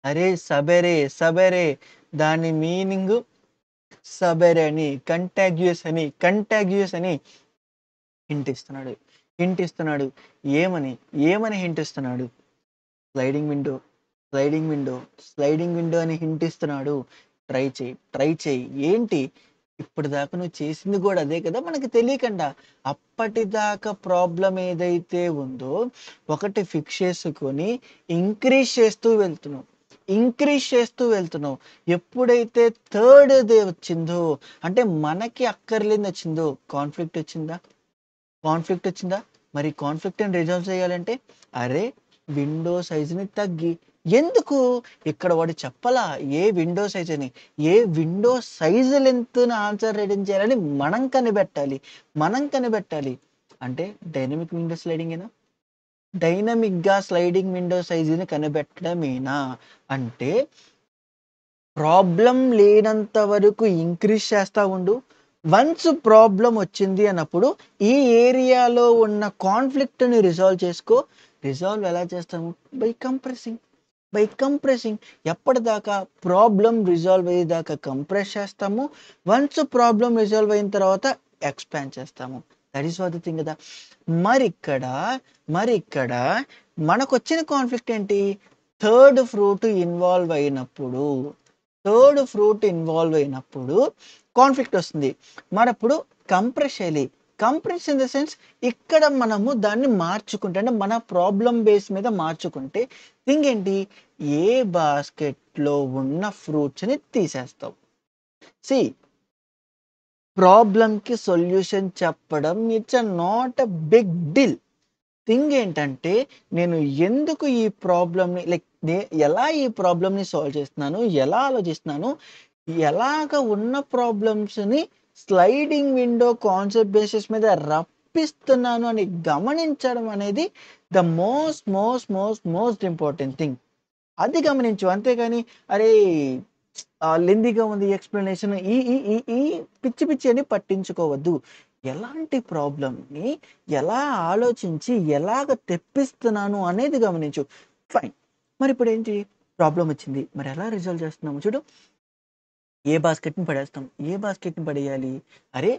అరే సబెరే, సబెరే దాని మీనింగు సబెరే అని, కంటాగియస్ అని హింట్ ఇస్తున్నాడు. హింట్ ఇస్తున్నాడు. ఏమని? ఏమని హింట్ ఇస్తున్నాడు? Sliding window, sliding window, sliding window అని హింట్ ఇస్తున్నాడు. ట్రై చెయి, ట్రై చెయి. ఏంటి? ఇప్పటిదాకా నువ్వు చేసింది కూడా అదే కదా మనకి తెలియకుండా. అప్పటిదాకా ప్రాబ్లమ్ ఏదైతే ఉందో ఒకటి ఫిక్స్ చేసుకొని ఇంక్రీజ్ చేస్తూ వెళ్తున్నావు. ఇంక్రీజ్ చేస్తూ వెళ్తున్నావు. ఎప్పుడైతే థర్డ్‌ది వచ్చిందో అంటే మనకి అక్కర్లేనిది వచ్చిందో కాన్ఫ్లిక్ట్ వచ్చిందా? కాన్ఫ్లిక్ట్ వచ్చిందా? మరి కాన్ఫ్లిక్ట్‌ని రిజాల్వ్ చేయాలంటే అరే! విండో సైజ్‌ని తగ్గి. ఎందుకు? ఇక్కడ వాడు చెప్పలా ఏ విండో సైజ్ అని. ఏ విండో సైజ్ లెంగ్త్‌ని ఆన్సర్ రిటర్న్ చేయాలని మనం కనిపెట్టాలి. మనం కనిపెట్టాలి. అంటే డైనమిక్ విండో స్లైడింగేనా? డైనమిక్‌గా స్లైడింగ్ విండో సైజ్‌ని కనిపెట్టడమేనా? అంటే ప్రాబ్లమ్ లేనంత వరకు ఇంక్రీజ్ చేస్తా ఉండు. వన్స్ ప్రాబ్లమ్ వచ్చింది అన్నప్పుడు ఈ ఏరియాలో ఉన్న కాన్ఫ్లిక్ట్‌ని రిజాల్వ్ చేసుకో. రిజాల్వ్ ఎలా చేస్తాము? By compressing. By compressing. ఎప్పటిదాకా? ప్రాబ్లమ్ రిజాల్వ్ అయ్యేదాకా కంప్రెస్ చేస్తాము. వన్స్ ప్రాబ్లమ్ రిజాల్వ్ అయిన తర్వాత ఎక్స్‌పాండ్ చేస్తాము. That is what the thing కదా! మరిక్కడ మరిక్కడ మనకొచ్చిన కాన్ఫ్లిక్ట్ ఏంటి? థర్డ్ ఫ్రూట్ ఇన్వాల్వ్ అయినప్పుడు కాన్ఫ్లిక్ట్ వస్తుంది. మరప్పుడు కంప్రెస్ చేయాలి. కంప్రెస్ ఇన్ ద సెన్స్ ఇక్కడ మనము దాన్ని మార్చుకుంటే అంటే మన ప్రాబ్లమ్ బేస్ మీద మార్చుకుంటే థింగ్ ఏంటి? ఏ బాస్కెట్‌లో ఉన్న ఫ్రూట్స్‌ని తీసేస్తావు. సీ ప్రాబ్లమ్‌కి సొల్యూషన్ చెప్పడం not a big deal. Thing ఏంటంటే నేను ఎందుకు ఈ ప్రాబ్లమ్‌ని ఎలా ఈ ప్రాబ్లమ్‌ని సాల్వ్ చేస్తున్నాను? ఎలా ఆలోచిస్తున్నాను? ఎలాగ ఉన్న ప్రాబ్లమ్స్‌ని స్లైడింగ్ విండో కాన్సెప్ట్ బేసిస్ మీద రప్పిస్తున్నాను అని గమనించడం అనేది ద మోస్ట్ ఇంపార్టెంట్ థింగ్. అది గమనించు. అంతేగాని అరే! లెంథీగా ఉంది ఎక్స్‌ప్లనేషన్ ఈ ఈ ఈ ఈ పిచ్చి పిచ్చి అని పట్టించుకోవద్దు. ఎలాంటి ప్రాబ్లమ్‌ని ఎలా ఆలోచించి ఎలాగ తెప్పిస్తున్నాను అనేది గమనించు. ఫైన్. మరిప్పుడేంటి? ప్రాబ్లమ్ వచ్చింది. మరి ఎలా రిజాల్వ్ చేస్తున్నాము చూడు. ఏ బాస్కెట్‌ని పడేస్తాం. ఏ బాస్కెట్‌ని పడేయాలి? అరే!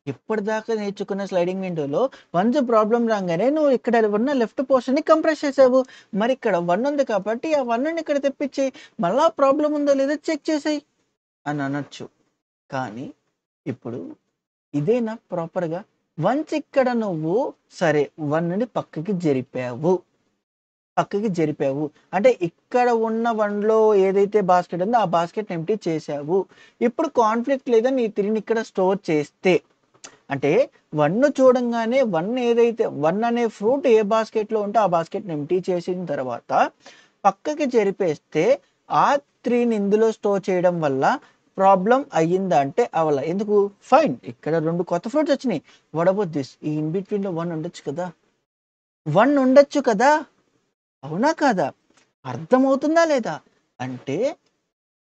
ఇప్పటిదాకా నేర్చుకున్న స్లైడింగ్ విండోలో వన్స్ ప్రాబ్లమ్ రాంగానే నువ్వు ఇక్కడ ఉన్న లెఫ్ట్ పోర్షన్‌ని కంప్రెస్ చేసావు. మరిక్కడ 1 ఉంది కాబట్టి ఆ 1ని ఇక్కడ తెప్పించేయి. మళ్ళా ప్రాబ్లమ్ ఉందో లేదో చెక్ చేసేయి అని అనొచ్చు. కానీ ఇప్పుడు ఇదేనా ప్రాపర్‌గా? వన్స్ ఇక్కడ నువ్వు సరే 1ని పక్కకి జరిపావు. అంటే ఇక్కడ ఉన్న 1లో ఏదైతే బాస్కెట్ ఉందో ఆ బాస్కెట్‌ని ఎంప్టీ చేశావు. ఇప్పుడు కాన్ఫ్లిక్ట్ లేదా నీ 3ని ఇక్కడ స్టోర్ చేస్తే అంటే 1 చూడంగానే 1 అనే ఫ్రూట్ ఏ బాస్కెట్‌లో ఉంటే ఆ బాస్కెట్‌ని ఎంప్టీ చేసిన తర్వాత పక్కకి జరిపేస్తే ఆ 3ని ఇందులో స్టోర్ చేయడం వల్ల ప్రాబ్లమ్ అయ్యిందా అంటే అవ్వల. ఎందుకు? ఫైన్. ఇక్కడ 2 కొత్త ఫ్రూట్స్ వచ్చినాయి. What about this? ఈ ఇన్ బిట్వీన్‌లో 1 ఉండొచ్చు కదా! 1 ఉండొచ్చు కదా! అవునా కాదా? అర్థమవుతుందా లేదా? అంటే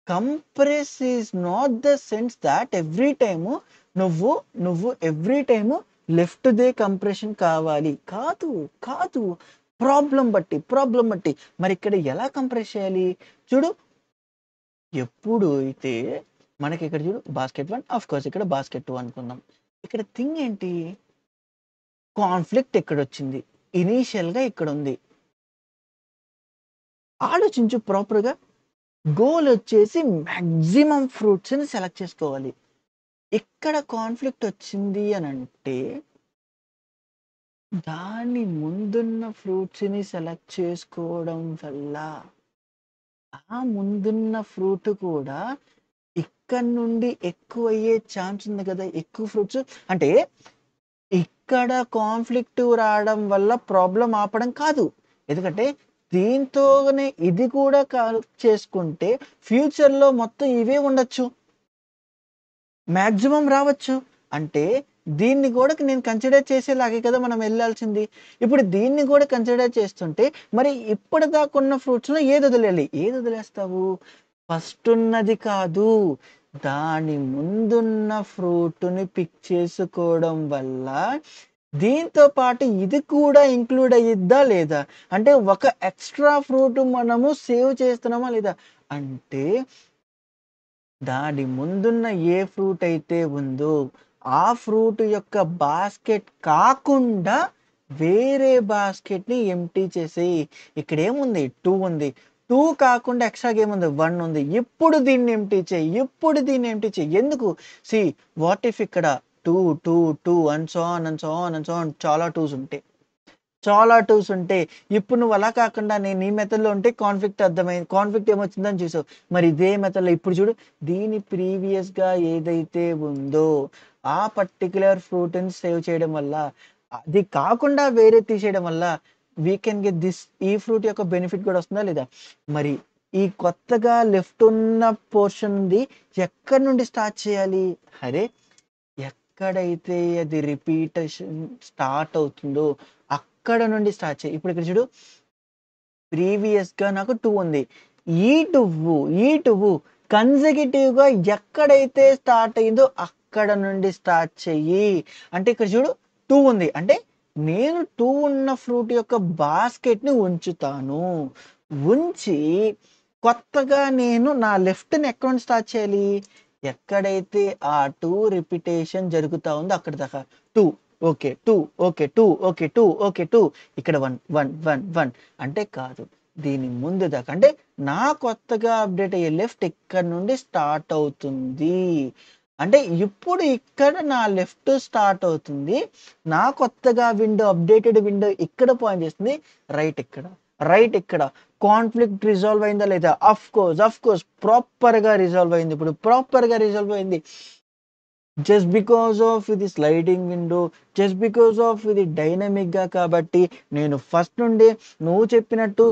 compress is not the sense thought every time నువ్వు ఎవ్రీ టైము లెఫ్ట్‌దే కంప్రెషన్ కావాలి. కాదు. కాదు. ప్రాబ్లమ్ బట్టి. మరిక్కడ ఎలా కంప్రెస్ చేయాలి? చూడు ఎప్పుడైతే మనకి ఇక్కడ చూడు బాస్కెట్ 1 ఆఫ్ కోర్స్ ఇక్కడ బాస్కెట్ 2 అనుకుందాం. ఇక్కడ థింగ్ ఏంటి? కాన్‌ఫ్లిక్ట్ ఎక్కడొచ్చింది? ఇనీషియల్‌గా ఇక్కడుంది. ఆలోచించు ప్రాపర్‌గా. గోల్ వచ్చేసి మాక్సిమం ఫ్రూట్స్‌ని సెలెక్ట్ చేసుకోవాలి. ఇక్కడ కాన్‌ఫ్లిక్ట్ వచ్చింది అనంటే దాని ముందున్న ఫ్రూట్స్‌ని సెలెక్ట్ చేసుకోవడం వల్ల ఆ ముందున్న ఫ్రూట్ కూడా ఇక్కడి నుండి ఎక్కువయ్యే ఛాన్స్ ఉంది కదా! ఎక్కువ ఫ్రూట్స్ అంటే ఇక్కడ కాన్‌ఫ్లిక్ట్ రావడం వల్ల ప్రాబ్లమ్ ఆపడం కాదు. ఎందుకంటే దీంతోనే ఇది కూడా చేసుకుంటే ఫ్యూచర్‌లో మొత్తం ఇవే ఉండొచ్చు. మాక్సిమం రావచ్చు. అంటే దీన్ని గూడా నేను కన్సిడర్ చేసేలాగే కదా మనం ఎళ్ళాల్సింది. ఇప్పుడు దీన్ని గూడా కన్సిడర్ చేస్తుంటే మరి ఇప్పటిదాకున్న ఫ్రూట్స్‌లో ఏదొదిలేయాలి? ఏదొదిలేస్తావు? ఫస్ట్ ఉన్నది కాదు. దాని ముందున్న ఫ్రూట్‌ని పిక్ చేసుకోవడం వల్ల దీంతో పాటు ఇది కూడా ఇంక్లూడ్ అయ్యిద్దా లేదా? అంటే ఒక ఎక్స్‌ట్రా ఫ్రూట్ మనము సేవ్ చేస్తున్నామా లేదా? అంటే దాని ముందున్న ఏ ఫ్రూట్ అయితే ఉందో, ఆ ఫ్రూట్ యొక్క బాస్కెట్ కాకుండా వేరే బాస్కెట్‌ని ఎంప్టీ చేసేయి. ఇక్కడేముంది 2 ఉంది. 2 కాకుండా ఎక్స్‌ట్రా‌గా ఏముంది 1 ఉంది. ఇప్పుడు దీన్ని ఎంప్టీ చెయ్యి. ఇప్పుడు దీన్ని ఎంప్టీ చెయ్యి. ఎందుకు? సీ వాట్ ఇఫ్ ఇక్కడ 2, 2, 2 and so on, and so on, and so on చాలా 2స్ ఉంటాయి. చాలా టూల్స్ ఉంటాయి. ఇప్పుడు నువ్వు అలా కాకుండా నేను ఈ మెథడ్‌లో ఉంటే కాన్‌ఫ్లిక్ట్ అర్థమైంది. కాన్‌ఫ్లిక్ట్ ఏమొచ్చిందని చూసావు. మరి ఇదే మెథడ్‌లో ఇప్పుడు చూడు దీని ప్రీవియస్‌గా ఏదైతే ఉందో ఆ పర్టిక్యులర్ ఫ్రూట్‌ని సేవ్ చేయడం వల్ల, అది కాకుండా వేరే తీసేయడం వల్ల వి కెన్ గెట్ దిస్ ఈ ఫ్రూట్ యొక్క బెనిఫిట్ కూడా వస్తుందా లేదా? మరి ఈ కొత్తగా లెఫ్ట్ ఉన్న పోర్షన్‌ది ఎక్కడి నుండి స్టార్ట్ చేయాలి? అరే! ఎక్కడైతే అది రిపీటేషన్ స్టార్ట్ అవుతుందో అక్కడ నుండి స్టార్ట్ చేయి. ఇప్పుడు ఇక్కడ చూడు ప్రీవియస్‌గా నాకు 2 ఉంది. ఈ 2 కన్సెక్యూటివ్‌గా ఎక్కడైతే స్టార్ట్ అయిందో అక్కడ నుండి స్టార్ట్ చెయ్యి. అంటే ఇక్కడ చూడు 2 ఉంది. అంటే నేను 2 ఉన్న ఫ్రూట్ యొక్క బాస్కెట్‌ని ఉంచుతాను. ఉంచి కొత్తగా నేను నా లెఫ్ట్‌ని ఎక్కడి నుండి స్టార్ట్ చేయాలి? ఎక్కడైతే ఆ 2 రిపిటేషన్ జరుగుతా ఉందో అక్కడి దాకా. 2 ఓకే. 2 ఓకే. 2 ఓకే. 2 ఓకే. 2 ఇక్కడ 1, 1, 1, 1 అంటే కాదు. దీని ముందు దాకా అంటే నా కొత్తగా అప్‌డేట్ అయ్యే లెఫ్ట్ ఇక్కడి నుండి స్టార్ట్ అవుతుంది. అంటే ఇప్పుడు ఇక్కడ నా లెఫ్ట్ స్టార్ట్ అవుతుంది. నా కొత్తగా అప్‌డేటెడ్ విండో ఇక్కడ పాయింట్ చేస్తుంది. రైట్ ఇక్కడ. రైట్ ఇక్కడ. కాన్‌ఫ్లిక్ట్ రిజాల్వ్ అయిందా లేదా? ఆఫ్‌కోర్స్ ప్రాపర్‌గా రిజాల్వ్ అయింది. ఇప్పుడు ప్రాపర్‌గా రిజాల్వ్ అయింది. జస్ట్ బికాస్ ఆఫ్ ఇది sliding window, just because of ఇది డైనమిక్‌గా కాబట్టి నేను ఫస్ట్ నుండి నువ్వు చెప్పినట్టు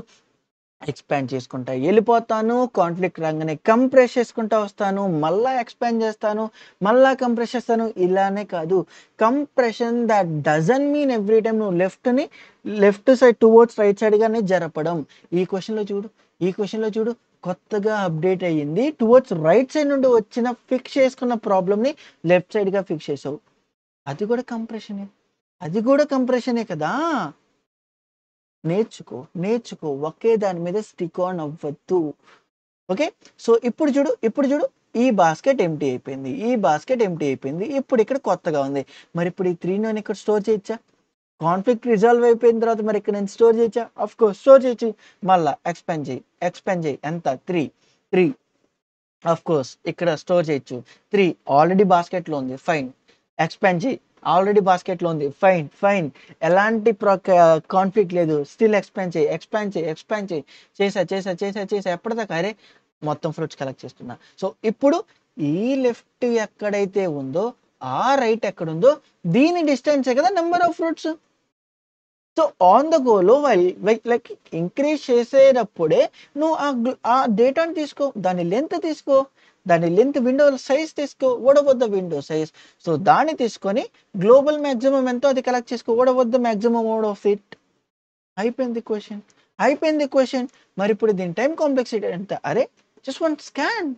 ఎక్స్‌పాండ్ చేసుకుంటా ఎళ్ళిపోతాను. కాన్‌ఫ్లిక్ట్ రాంగానే కంప్రెస్ చేసుకుంటా వస్తాను. మళ్ళా ఎక్స్‌పాండ్ చేస్తాను. మళ్ళా కంప్రెస్ చేస్తాను. ఇలానే కాదు. Compression that doesn't mean every time నువ్వు లెఫ్ట్ సైడ్ టువర్డ్స్ రైట్ సైడ్‌గానే జరపడం. ఈ క్వెషన్‌లో చూడు కొత్తగా అప్‌డేట్ అయ్యింది. టువర్డ్స్ రైట్ సైడ్ నుండి వచ్చిన ఫిక్స్ చేసుకున్న ప్రాబ్లమ్‌ని లెఫ్ట్ సైడ్‌గా ఫిక్స్ చేసావు. అది కూడా కంప్రెషనే. అది కూడా కంప్రెషనే కదా! నేర్చుకో. ఒకే దాని మీద స్టిక్ ఆన్ అవ్వద్దు. ఓకే. సో, ఇప్పుడు చూడు ఈ బాస్కెట్ ఎంప్టీ అయిపోయింది. ఇప్పుడు ఇక్కడ కొత్తగా ఉంది. మరి ఇప్పుడు ఈ 3 నేను ఇక్కడ స్టోర్ చేయొచ్చా? కాన్‌ఫ్లిక్ట్ రిజాల్వ్ అయిపోయిన తర్వాత మరి ఇక్కడ నేను స్టోర్ చేయొచ్చా? ఆఫ్‌కోర్స్ స్టోర్ చేయొచ్చు. మళ్ళా ఎక్స్‌పాండ్ చెయ్యి. ఎంత 3 ఆఫ్‌కోర్స్ ఇక్కడ స్టోర్ చేయొచ్చు. 3 ఆల్రెడీ బాస్కెట్‌లో ఉంది. ఫైన్. ఎక్స్‌పాండ్ చెయ్యి. ఆల్రెడీ బాస్కెట్‌లో ఉంది. ఫైన్. ఎలాంటి కాన్‌ఫ్లిక్ట్ లేదు. స్టిల్ ఎక్స్‌పాండ్ చెయ్యి. చేశా. ఎప్పటిదాకా? అరే! మొత్తం ఫ్రూట్స్ కలెక్ట్ చేస్తున్నా. సో, ఇప్పుడు ఈ లెఫ్ట్ ఎక్కడైతే ఉందో, ఆ రైట్ ఎక్కడుందో దీని డిస్టెన్సే కదా number of fruits. So, on the గోలో లైక్ ఇంక్రీజ్ చేసేటప్పుడే నువ్వు ఆ డేటాని తీసుకో. దాని లెంత్ విండో సైజ్ తీసుకో. What about the window size? So, దాన్ని తీసుకొని గ్లోబల్ మాక్సిమం ఎంతో అది కలెక్ట్ చేసుకో. What about the maximum out of it? అయిపోయింది క్వెషన్. మరిప్పుడు దీని టైమ్ కాంప్లెక్సిటీ ఎంత? అరే! Just one scan.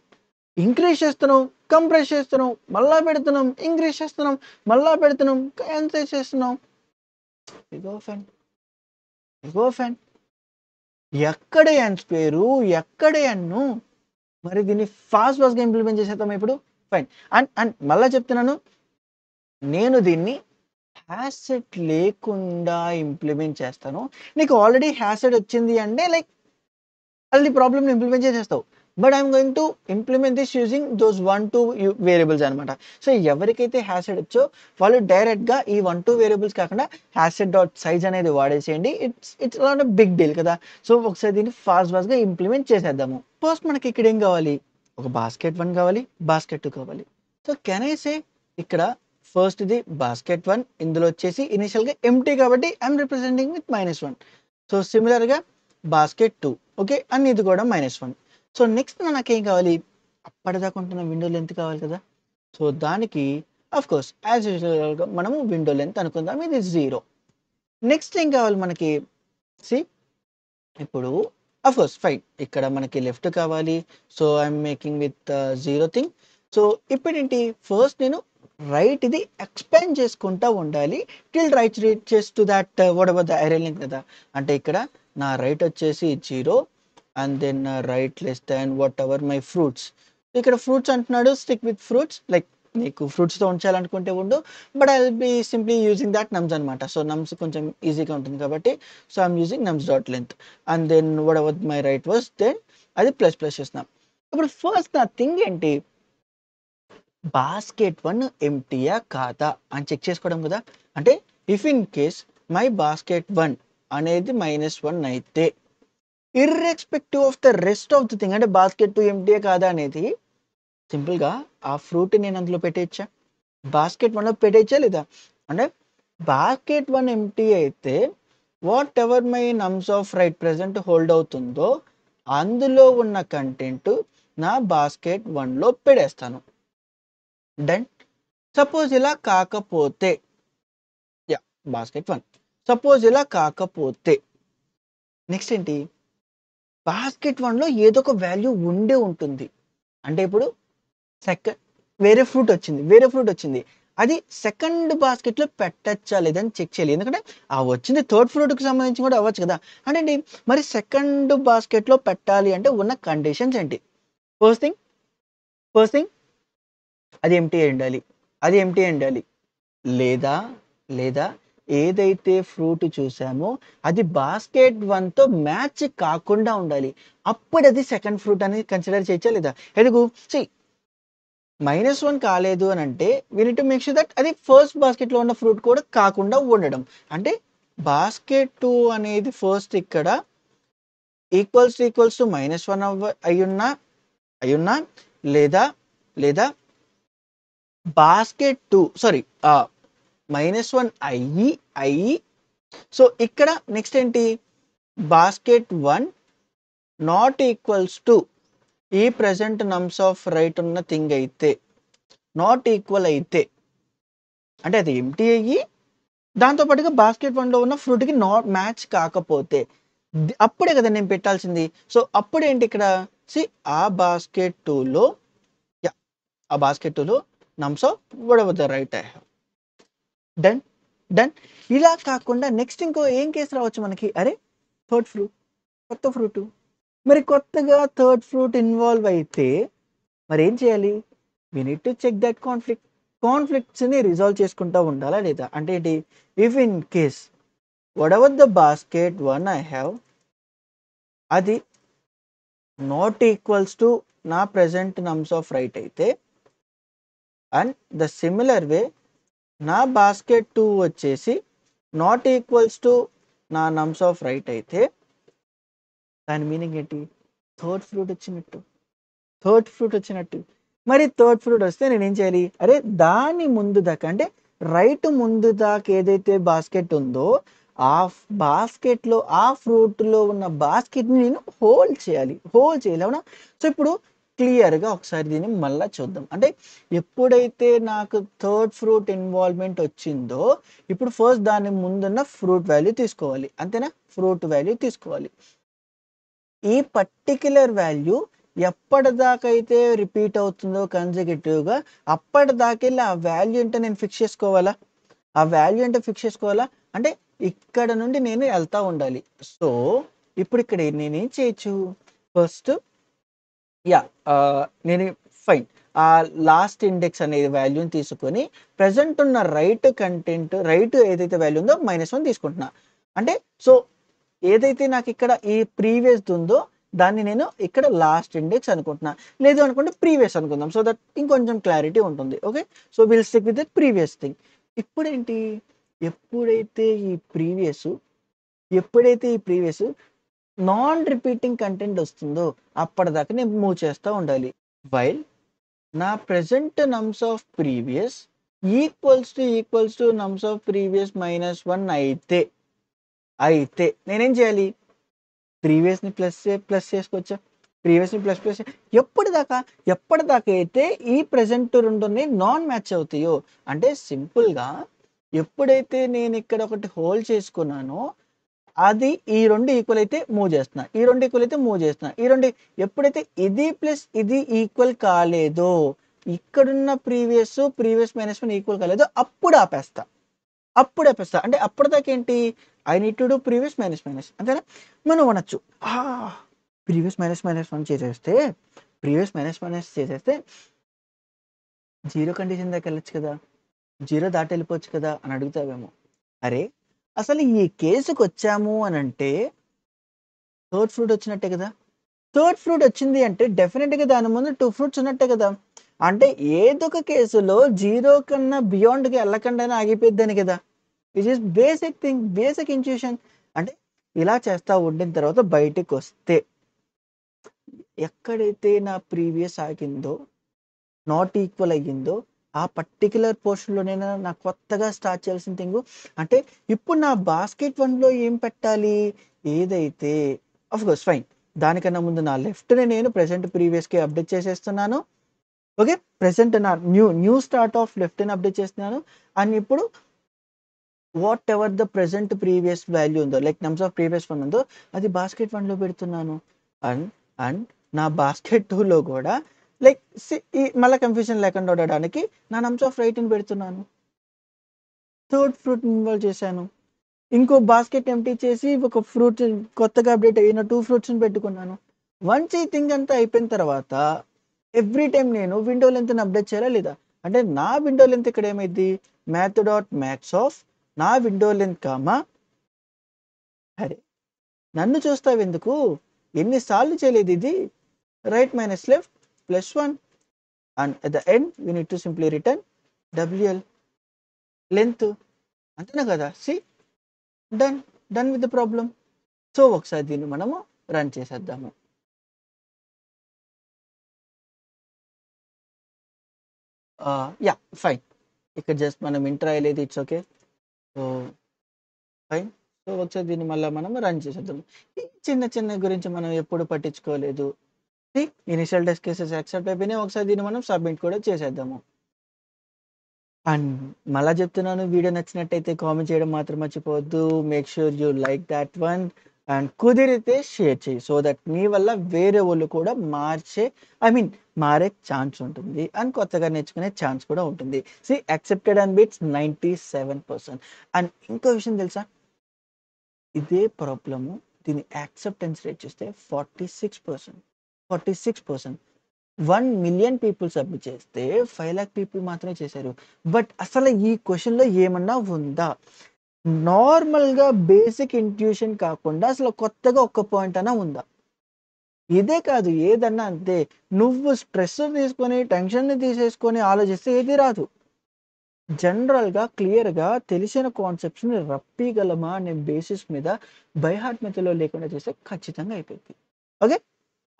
ఇంక్రీజ్ చేస్తున్నాం, కంప్రెస్ చేస్తున్నాం, మళ్ళా పెడుతున్నాం, ఇంక్రీజ్ చేస్తున్నాం, మళ్ళా పెడుతున్నాం, క్యాన్సిల్ చేస్తున్నాం. ఇగో ఫ్రెండ్. ఎక్కడ ఎన్ స్క్వేరు? ఎక్కడ ఎన్ను? మరి దీన్ని ఫాస్ట్‌గా ఇంప్లిమెంట్ చేసేద్దామా ఇప్పుడు? ఫైన్. అండ్ అండ్ మళ్ళా చెప్తున్నాను. నేను దీన్ని హ్యాసెట్ లేకుండా ఇంప్లిమెంట్ చేస్తాను. నీకు ఆల్రెడీ హ్యాసెట్ వచ్చింది అంటే లైక్ అది ప్రాబ్లమ్‌ని ఇంప్లిమెంట్ చేసేస్తావు. But I am going to implement this using those 1, 2 variables అనమాట. సో, ఎవరికైతే హ్యాసెట్ వచ్చో వాళ్ళు డైరెక్ట్‌గా ఈ 1, 2 వేరియబుల్స్ కాకుండా హ్యాసెట్ డాట్ సైజ్ అనేది వాడేసేయండి. It's not a big deal కదా! సో, ఒకసారి దీన్ని ఫాస్ట్‌గా ఇంప్లిమెంట్ చేసేద్దాము. ఫస్ట్ మనకి ఇక్కడ ఏం కావాలి? ఒక బాస్కెట్ 1 కావాలి, బాస్కెట్ 2 కావాలి. సో, కెన్ ఐ సే ఇక్కడ ఫస్ట్ ఇది బాస్కెట్ 1 ఇందులో వచ్చేసి ఇనిషియల్‌గా ఎంప్టీ కాబట్టి I am representing with -1. So, సిమిలర్‌గా బాస్కెట్ 2 ఓకే. అండ్ ఇది కూడా -1. సో, నెక్స్ట్ నాకేం కావాలి? అప్పటిదాకా ఉంటున్న విండో లెంత్ కావాలి కదా! సో, దానికి ఆఫ్‌కోర్స్ యాజ్ యూజువల్‌గా మనము విండో లెంత్ అనుకుందాం. ఇది 0. నెక్స్ట్ ఏం కావాలి మనకి? సీ ఇప్పుడు ఆఫ్‌కోర్స్ ఫైన్. ఇక్కడ మనకి లెఫ్ట్ కావాలి. So, I'm making with 0 thing. So, ఇప్పుడేంటి ఫస్ట్ నేను రైట్ ఇది ఎక్స్‌పాండ్ చేసుకుంటా ఉండాలి. Till right reaches to that whatever the array length కదా! అంటే ఇక్కడ నా రైట్ వచ్చేసి 0 and then right less than whatever my fruits. ఇక్కడ ఫ్రూట్స్ అంటున్నాడు. స్టిక్ విత్ ఫ్రూట్స్ లైక్ నీకు ఫ్రూట్స్‌తో ఉంచాలనుకుంటే ఉండు. But I will be simply using that nums అనమాట. సో, నమ్స్ కొంచెం ఈజీగా ఉంటుంది కాబట్టి so, I'm using nums dot length and then whatever my right was then అది ప్లస్ చేస్తున్నాం. ఇప్పుడు ఫస్ట్ నా థింగ్ ఏంటి? బాస్కెట్ 1 ఎంప్టీయా కాదా అని చెక్ చేసుకోవడం కదా! అంటే if in case my basket 1 అనేది -1 అయితే irrespective of the rest of the thing అంటే బాస్కెట్ 2 ఎంప్టీయా కాదా అనేది సింపుల్‌గా ఆ ఫ్రూట్ నేను అందులో పెట్టేయచ్చా? బాస్కెట్ 1లో పెట్టేయచ్చా లేదా? అంటే బాస్కెట్ 1 ఎంప్టీ అయితే what ever my నమ్స్ of right present hold అవుతుందో అందులో ఉన్న కంటెంట్ నా బాస్కెట్ 1లో పెట్టేస్తాను. డన్. సపోజ్ ఇలా కాకపోతే యాహ్! బాస్కెట్ 1. సపోజ్ ఇలా కాకపోతే నెక్స్ట్ ఏంటి? బాస్కెట్ 1లో ఏదో ఒక వాల్యూ ఉండే ఉంటుంది. అంటే ఇప్పుడు సెక వేరే ఫ్రూట్ వచ్చింది. అది సెకండ్ బాస్కెట్‌లో పెట్టచ్చా లేదా అని చెక్ చేయాలి. ఎందుకంటే ఆ వచ్చింది థర్డ్ ఫ్రూట్‌కి సంబంధించి కూడా అవ్వచ్చు కదా! అంటే ఏంటి మరి సెకండ్ బాస్కెట్‌లో పెట్టాలి అంటే ఉన్న కండిషన్స్ ఏంటి? ఫస్ట్ థింగ్ ఫస్ట్ థింగ్ అది ఎంప్టీ అయ్యుండాలి. లేదా, లేదా ఏదైతే ఫ్రూట్ చూసామో అది బాస్కెట్ 1తో మ్యాచ్ కాకుండా ఉండాలి. అప్పుడది సెకండ్ ఫ్రూట్ అనేది కన్సిడర్ చేయొచ్చా లేదా? ఎందుకు? సీ -1 కాలేదు అనంటే we need to make sure that అది ఫస్ట్ బాస్కెట్‌లో ఉన్న ఫ్రూట్ కూడా కాకుండా ఉండడం. అంటే బాస్కెట్ 2 అనేది ఫస్ట్ ఇక్కడ ఈక్వల్స్ టు -1 అయ్యున్నా లేదా, లేదా బాస్కెట్ 2 సారీ -1 అయ్యి సో, ఇక్కడ నెక్స్ట్ ఏంటి? బాస్కెట్ 1 నాట్ ఈక్వల్స్ టు ఈ ప్రెజెంట్ నమ్స్ ఆఫ్ రైట్ ఉన్న థింగ్ అయితే నాట్ ఈక్వల్ అయితే అంటే అది ఎంప్టీ అయ్యి దాంతో పాటుగా బాస్కెట్ 1లో ఉన్న ఫ్రూట్‌కి నాట్ మ్యాచ్ కాకపోతే అప్పుడే కదా నేను పెట్టాల్సింది. సో, అప్పుడేంటి ఇక్కడ సీ ఆ బాస్కెట్ 2లో యాహ్! ఆ బాస్కెట్ 2లో nums of whatever the right I have. Done. Done. ఇలా కాకుండా నెక్స్ట్ ఇంకో ఏం కేస్ రావచ్చు మనకి? అరే! థర్డ్ ఫ్రూట్, కొత్త ఫ్రూటు. మరి కొత్తగా థర్డ్ ఫ్రూట్ ఇన్వాల్వ్ అయితే మరేం చేయాలి? We need to check that కాన్‌ఫ్లిక్ట్స్‌ని రిజాల్వ్ చేసుకుంటా ఉండాలా లేదా? అంటే ఏంటి? If in case whatever the basket 1 I have అది నాట్ ఈక్వల్స్ టు నా ప్రెజెంట్ నమ్స్ ఆఫ్ రైట్ అయితే అండ్ ద సిమిలర్ వే నా బాస్కెట్ 2 వచ్చేసి నాట్ ఈక్వల్స్ టు నా నమ్స్ ఆఫ్ రైట్ అయితే దాని మీనింగ్ ఏంటి? థర్డ్ ఫ్రూట్ వచ్చినట్టు. మరి థర్డ్ ఫ్రూట్ వస్తే నేనేం చేయాలి? అరే! దాని ముందు దాకా అంటే రైట్ ముందు దాకా ఏదైతే బాస్కెట్ ఉందో ఆ బాస్కెట్‌లో ఆ ఫ్రూట్‌లో ఉన్న బాస్కెట్‌ని నేను హోల్డ్ చేయాలి. అవునా? సో, ఇప్పుడు క్లియర్‌గా ఒకసారి దీన్ని మళ్ళా చూద్దాం. అంటే ఎప్పుడైతే నాకు థర్డ్ ఫ్రూట్ ఇన్వాల్వ్‌మెంట్ వచ్చిందో ఇప్పుడు ఫస్ట్ దాని ముందున్న ఫ్రూట్ వాల్యూ తీసుకోవాలి. అంతేనా? ఫ్రూట్ వాల్యూ తీసుకోవాలి. ఈ పర్టిక్యులర్ వాల్యూ ఎప్పటిదాకైతే రిపీట్ అవుతుందో కన్సిక్యూటివ్‌గా అప్పటిదాకెళ్ళి ఆ వాల్యూ ఏంటో నేను ఫిక్స్ చేసుకోవాలా? ఆ వాల్యూ ఏంటో ఫిక్స్ చేసుకోవాలా? అంటే ఇక్కడ నుండి నేను ఎళ్తా ఉండాలి. సో, ఇప్పుడు ఇక్కడ నేనేం చేయొచ్చు? First yeah! నేను ఫైన్. లాస్ట్ ఇండెక్స్ అనేది వాల్యూని తీసుకొని ప్రెజెంట్ ఉన్న రైట్ ఏదైతే వాల్యూ ఉందో -1 తీసుకుంటున్నా. అంటే సో, ఏదైతే నాకిక్కడ ఈ ప్రీవియస్‌ది ఉందో దాన్ని నేను ఇక్కడ లాస్ట్ ఇండెక్స్ అనుకుంటున్నా. లేదు అనుకుంటే ప్రీవియస్ అనుకుందాం. సో దట్ ఇంకొంచెం క్లారిటీ ఉంటుంది. Okay. So will stick with the previous thing. ఇప్పుడేంటి ఎప్పుడైతే ఈ ప్రీవియస్ ఎప్పుడైతే ఈ ప్రీవియస్ నాన్ రిపీటింగ్ కంటెంట్ వస్తుందో అప్పటిదాకా నేను మూవ్ చేస్తా ఉండాలి. వైల్ నా present nums of previous equals to నమ్స్ of previous -1 అయితే నేనేం చేయాలి? ప్రీవియస్‌ని ప్లస్ చేసుకోవచ్చా? ప్రీవియస్‌ని ప్లస్ ఎప్పటిదాకా అయితే ఈ ప్రెజెంట్ రెండుని నాన్ మ్యాచ్ అవుతాయో అంటే సింపుల్‌గా ఎప్పుడైతే నేను ఇక్కడ ఒకటి హోల్డ్ చేసుకున్నానో అది ఈ 2 ఈక్వల్ అయితే మూవ్ చేస్తున్నా. ఈ 2 ఈక్వల్ అయితే మూవ్ చేస్తున్నా. ఈ 2 ఎప్పుడైతే ఇది ప్లస్ ఇది ఈక్వల్ కాలేదో, ఇక్కడున్న ప్రీవియస్ -1 ఈక్వల్ కాలేదో అప్పుడు ఆపేస్తా. అంటే అప్పటిదాకా ఏంటి? I need to do previous minus అంతేనా? మనం అనొచ్చు. ప్రీవియస్ -1 చేసేస్తే, ప్రీవియస్ -1 చేసేస్తే 0 కండిషన్ దాకా వెళ్ళొచ్చు కదా! 0 దాటి వెళ్ళిపోవచ్చు కదా! అని అడుగుతావేమో. అరే! అసలు ఈ కేసుకొచ్చాము అనంటే థర్డ్ ఫ్రూట్ వచ్చినట్టే కదా! థర్డ్ ఫ్రూట్ వచ్చింది అంటే డెఫినిట్‌గా దాని ముందు 2 ఫ్రూట్స్ ఉన్నట్టే కదా! అంటే ఏదొక కేసులో 0 కన్నా బియాండ్‌గా ఎళ్ళకుండానే ఆగిపోయిద్దని కదా! Which is basic thing, basic intuition. అంటే ఇలా చేస్తా ఉండిన తర్వాత బయటికొస్తే ఎక్కడైతే నా ప్రీవియస్ ఆగిందో, నాట్ ఈక్వల్ అయ్యిందో, ఆ పర్టిక్యులర్ పోర్షన్‌లోనైనా నా కొత్తగా స్టార్ట్ చేయాల్సిన థింగు అంటే ఇప్పుడు నా బాస్కెట్ 1లో ఏం పెట్టాలి? ఏదైతే ఆఫ్‌కోర్స్ ఫైన్. దానికన్నా ముందు నా లెఫ్ట్‌ని నేను ప్రెజెంట్ ప్రీవియస్‌కి అప్డేట్ చేసేస్తున్నాను. ఓకే. ప్రెజెంట్ నా న్యూ స్టార్ట్ ఆఫ్ లెఫ్ట్‌ని అప్డేట్ చేస్తున్నాను. అండ్ ఇప్పుడు what ever the present previous value ఉందో లైక్ నమ్స్ ఆఫ్ ప్రీవియస్ 1 ఉందో అది బాస్కెట్ 1లో పెడుతున్నాను. అండ్ అండ్ నా బాస్కెట్ 2లో కూడా లైక్ ఈ మళ్ళా కన్‌ఫ్యూజన్ లేకుండా ఉండడానికి నా నమ్స్ ఆఫ్ రైట్‌ని పెడుతున్నాను. థర్డ్ ఫ్రూట్‌ని ఇన్వాల్వ్ చేశాను. ఇంకో బాస్కెట్ ఎంప్టీ చేసి ఒక ఫ్రూట్ కొత్తగా అప్డేట్ అయిన 2 ఫ్రూట్స్‌ని పెట్టుకున్నాను. వన్స్ ఈ థింగ్ అంతా అయిపోయిన తర్వాత ఎవ్రీ టైమ్ నేను విండో లెంగ్త్‌ని అప్డేట్ చేయాలా లేదా? అంటే నా విండో లెంగ్త్ ఇక్కడ ఏమైద్ది? math.max ఆఫ్ నా విండో లెంగ్త్ కామా అరే! నన్ను చూస్తావెందుకు? ఎన్ని సార్లు చేయలేదు ఇది? Right minus left +1 and at the end you need to simply return WL length అంతేనా కదా! Done with the problem. So ఒకసారి దీన్ని మనము రన్ చేసేద్దాము. యాహ్! ఫైన్. ఇక్కడ జస్ట్ మనం ఇంటర్ రాయలేదు. It's okay. So fine. So ఒకసారి దీన్ని మళ్ళా మనం రన్ చేసేద్దాం. ఈ చిన్న గురించి మనం ఎప్పుడు పట్టించుకోలేదు. ఇనిషియల్ టెస్ట్ కేసెస్ యాక్సెప్ట్ అయిపోయినాయి. ఒకసారి దీన్ని మనం సబ్మిట్ కూడా చేసేద్దాము. అండ్ మళ్ళా చెప్తున్నాను వీడియో నచ్చినట్టయితే కామెంట్ చేయడం మాత్రం మర్చిపోవద్దు. Make sure you like thought one and కుదిరితే షేర్ చెయ్యి. సో దట్ నీ వల్ల వేరే వాళ్ళు కూడా మారే ఛాన్స్ ఉంటుంది. అండ్ కొత్తగా నేర్చుకునే ఛాన్స్ కూడా ఉంటుంది. Accepted and bits 97%. అండ్ ఇంకో విషయం తెలుసా? ఇదే ప్రాబ్లము దీని యాక్సెప్టెన్స్ రేట్ చూస్తే 46%. 46%. 1,000,000 పీపుల్ సబ్మిట్ చేస్తే 5,00,000 పీపుల్ మాత్రమే చేశారు. బట్ అసలు ఈ క్వెషన్‌లో ఏమన్నా ఉందా? నార్మల్‌గా బేసిక్ ఇంట్యూషన్ కాకుండా అసలు కొత్తగా ఒక్క పాయింట్ అన్నా ఉందా? ఇదే కాదు ఏదన్నా అంతే. నువ్వు స్ట్రెస్ తీసుకొని, టెన్షన్‌ని తీసేసుకొని ఆలోచిస్తే ఏది రాదు. జనరల్‌గా క్లియర్‌గా తెలిసిన కాన్సెప్ట్స్‌ని రప్పీగలమా అనే బేసిస్ మీద బై హార్ట్ మెథడ్‌లో లేకుండా చేస్తే ఖచ్చితంగా అయిపోద్ది. ఓకే.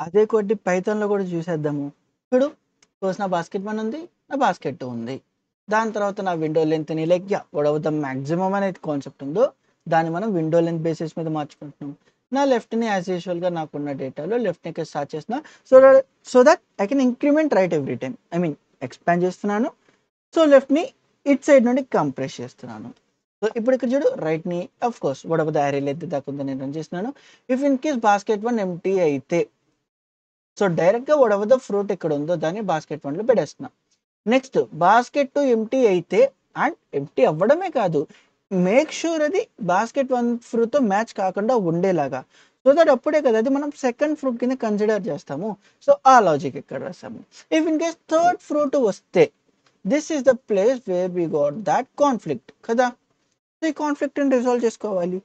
అదే కొద్ది పైథాన్‌లో కూడా చూసేద్దాము. చూడు ఫస్ట్ నా బాస్కెట్ 1 ఉంది. నా బాస్కెట్ 2 ఉంది. దాని తర్వాత నా విండో లెంగ్త్‌ని లైక్ వాట్ ద మాక్సిమం అనేది కాన్సెప్ట్ ఉందో దాన్ని మనం విండో లెంగ్త్ బేసిస్ మీద మార్చుకుంటున్నాం. నా లెఫ్ట్‌ని యాస్ యూజువల్‌గా నాకున్న డేటాలో లెఫ్ట్‌ని ఇక్కడ స్టార్ట్ చేస్తున్నా. So that I can increment right every time. Expand చేస్తున్నాను. సో లెఫ్ట్‌ని ఇటు సైడ్ నుండి కంప్రెస్ చేస్తున్నాను. సో ఇప్పుడు ఇక్కడ చూడు రైట్‌ని of course what ever the array length దాకా ఉందో నేను రన్ చేస్తున్నాను. If in case basket 1 empty అయితే సో డైరెక్ట్‌గా వాట్ ఎవర్ ద ఫ్రూట్ ఇక్కడ ఉందో దాన్ని బాస్కెట్ 1లో పెట్టేస్తున్నా. నెక్స్ట్ బాస్కెట్ 2 ఎంప్టీ అయితే అండ్ ఎంప్టీ అవ్వడమే కాదు. మేక్ ష్యూర్ అది బాస్కెట్ 1 ఫ్రూట్‌తో మ్యాచ్ కాకుండా ఉండేలాగా. సో దట్ అప్పుడే కదా అది మనం సెకండ్ ఫ్రూట్ కింద కన్సిడర్ చేస్తాము. సో ఆ లాజిక్ ఇక్కడ రాసాము. If in case third fruit వస్తే this is the place where we got that conflict కదా. సో ఈ కాన్ఫ్లిక్ట్ని రిజాల్వ్ చేసుకోవాలి.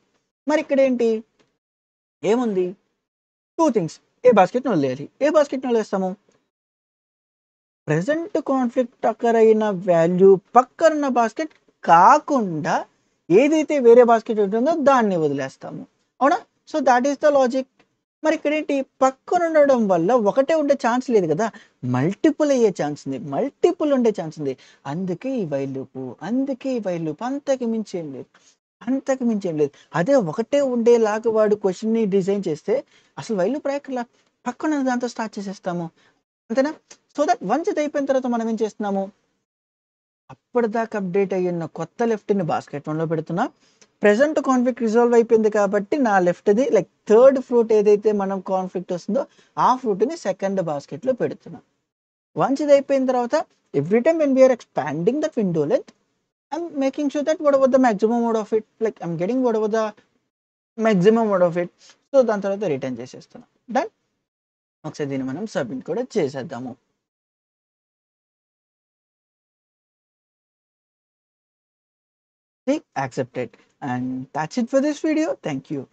మరి ఇక్కడ ఏంటి ఏముంది, 2 థింగ్స్. ఏ బాస్కెట్‌ని వదిలేయాలి. ఏ బాస్కెట్‌ని వదిలేస్తాము? ప్రెజెంట్ కాన్ఫ్లిక్ట్ అక్కర్ అయిన వాల్యూ పక్కనున్న బాస్కెట్ కాకుండా ఏదైతే వేరే బాస్కెట్ ఉంటుందో దాన్ని వదిలేస్తాము. అవునా? So thought is the logic. మరి ఇక్కడేంటి పక్కన ఉండడం వల్ల ఒకటే ఉండే ఛాన్స్ లేదు కదా! మల్టిపుల్ అయ్యే ఛాన్స్ ఉంది. మల్టిపుల్ ఉండే ఛాన్స్ ఉంది. అందుకే ఈ వైల్ లూపు. అందుకే ఈ వైల్ లూప్. అంతకు మించి ఏం లేదు. అంతకు మించి ఏం లేదు. అదే ఒకటే ఉండేలాగా వాడు క్వెషన్‌ని డిజైన్ చేస్తే అసలు వైల్ లూప్ రాయక్కర్లా. పక్కనున్న దాంతో స్టార్ట్ చేసేస్తాము. అంతేనా? సో దట్ వన్స్ ఇది అయిపోయిన తర్వాత మనం ఏం చేస్తున్నాము? అప్పటిదాకా అప్డేట్ అయ్యున్న కొత్త లెఫ్ట్‌ని బాస్కెట్ 1లో పెడుతున్నా. ప్రెజెంట్ కాన్ఫ్లిక్ట్ రిజాల్వ్ అయిపోయింది కాబట్టి నా లెఫ్ట్‌ది లైక్ థర్డ్ ఫ్రూట్ ఏదైతే మనం కాన్ఫ్లిక్ట్ వస్తుందో ఆ ఫ్రూట్‌ని సెకండ్ బాస్కెట్‌లో పెడుతున్నా. వన్స్ ఇది అయిపోయిన తర్వాత every time when we are expanding that window length I'm making sure that whatever the maximum out of it like I'm getting whatever the maximum out of it. So దాని తర్వాత return చేసేస్తున్నా. Done. ఒకసారి దీన్ని మనం submit కూడా చేసేద్దాము. Accepted. And that's it for this video. Thank you.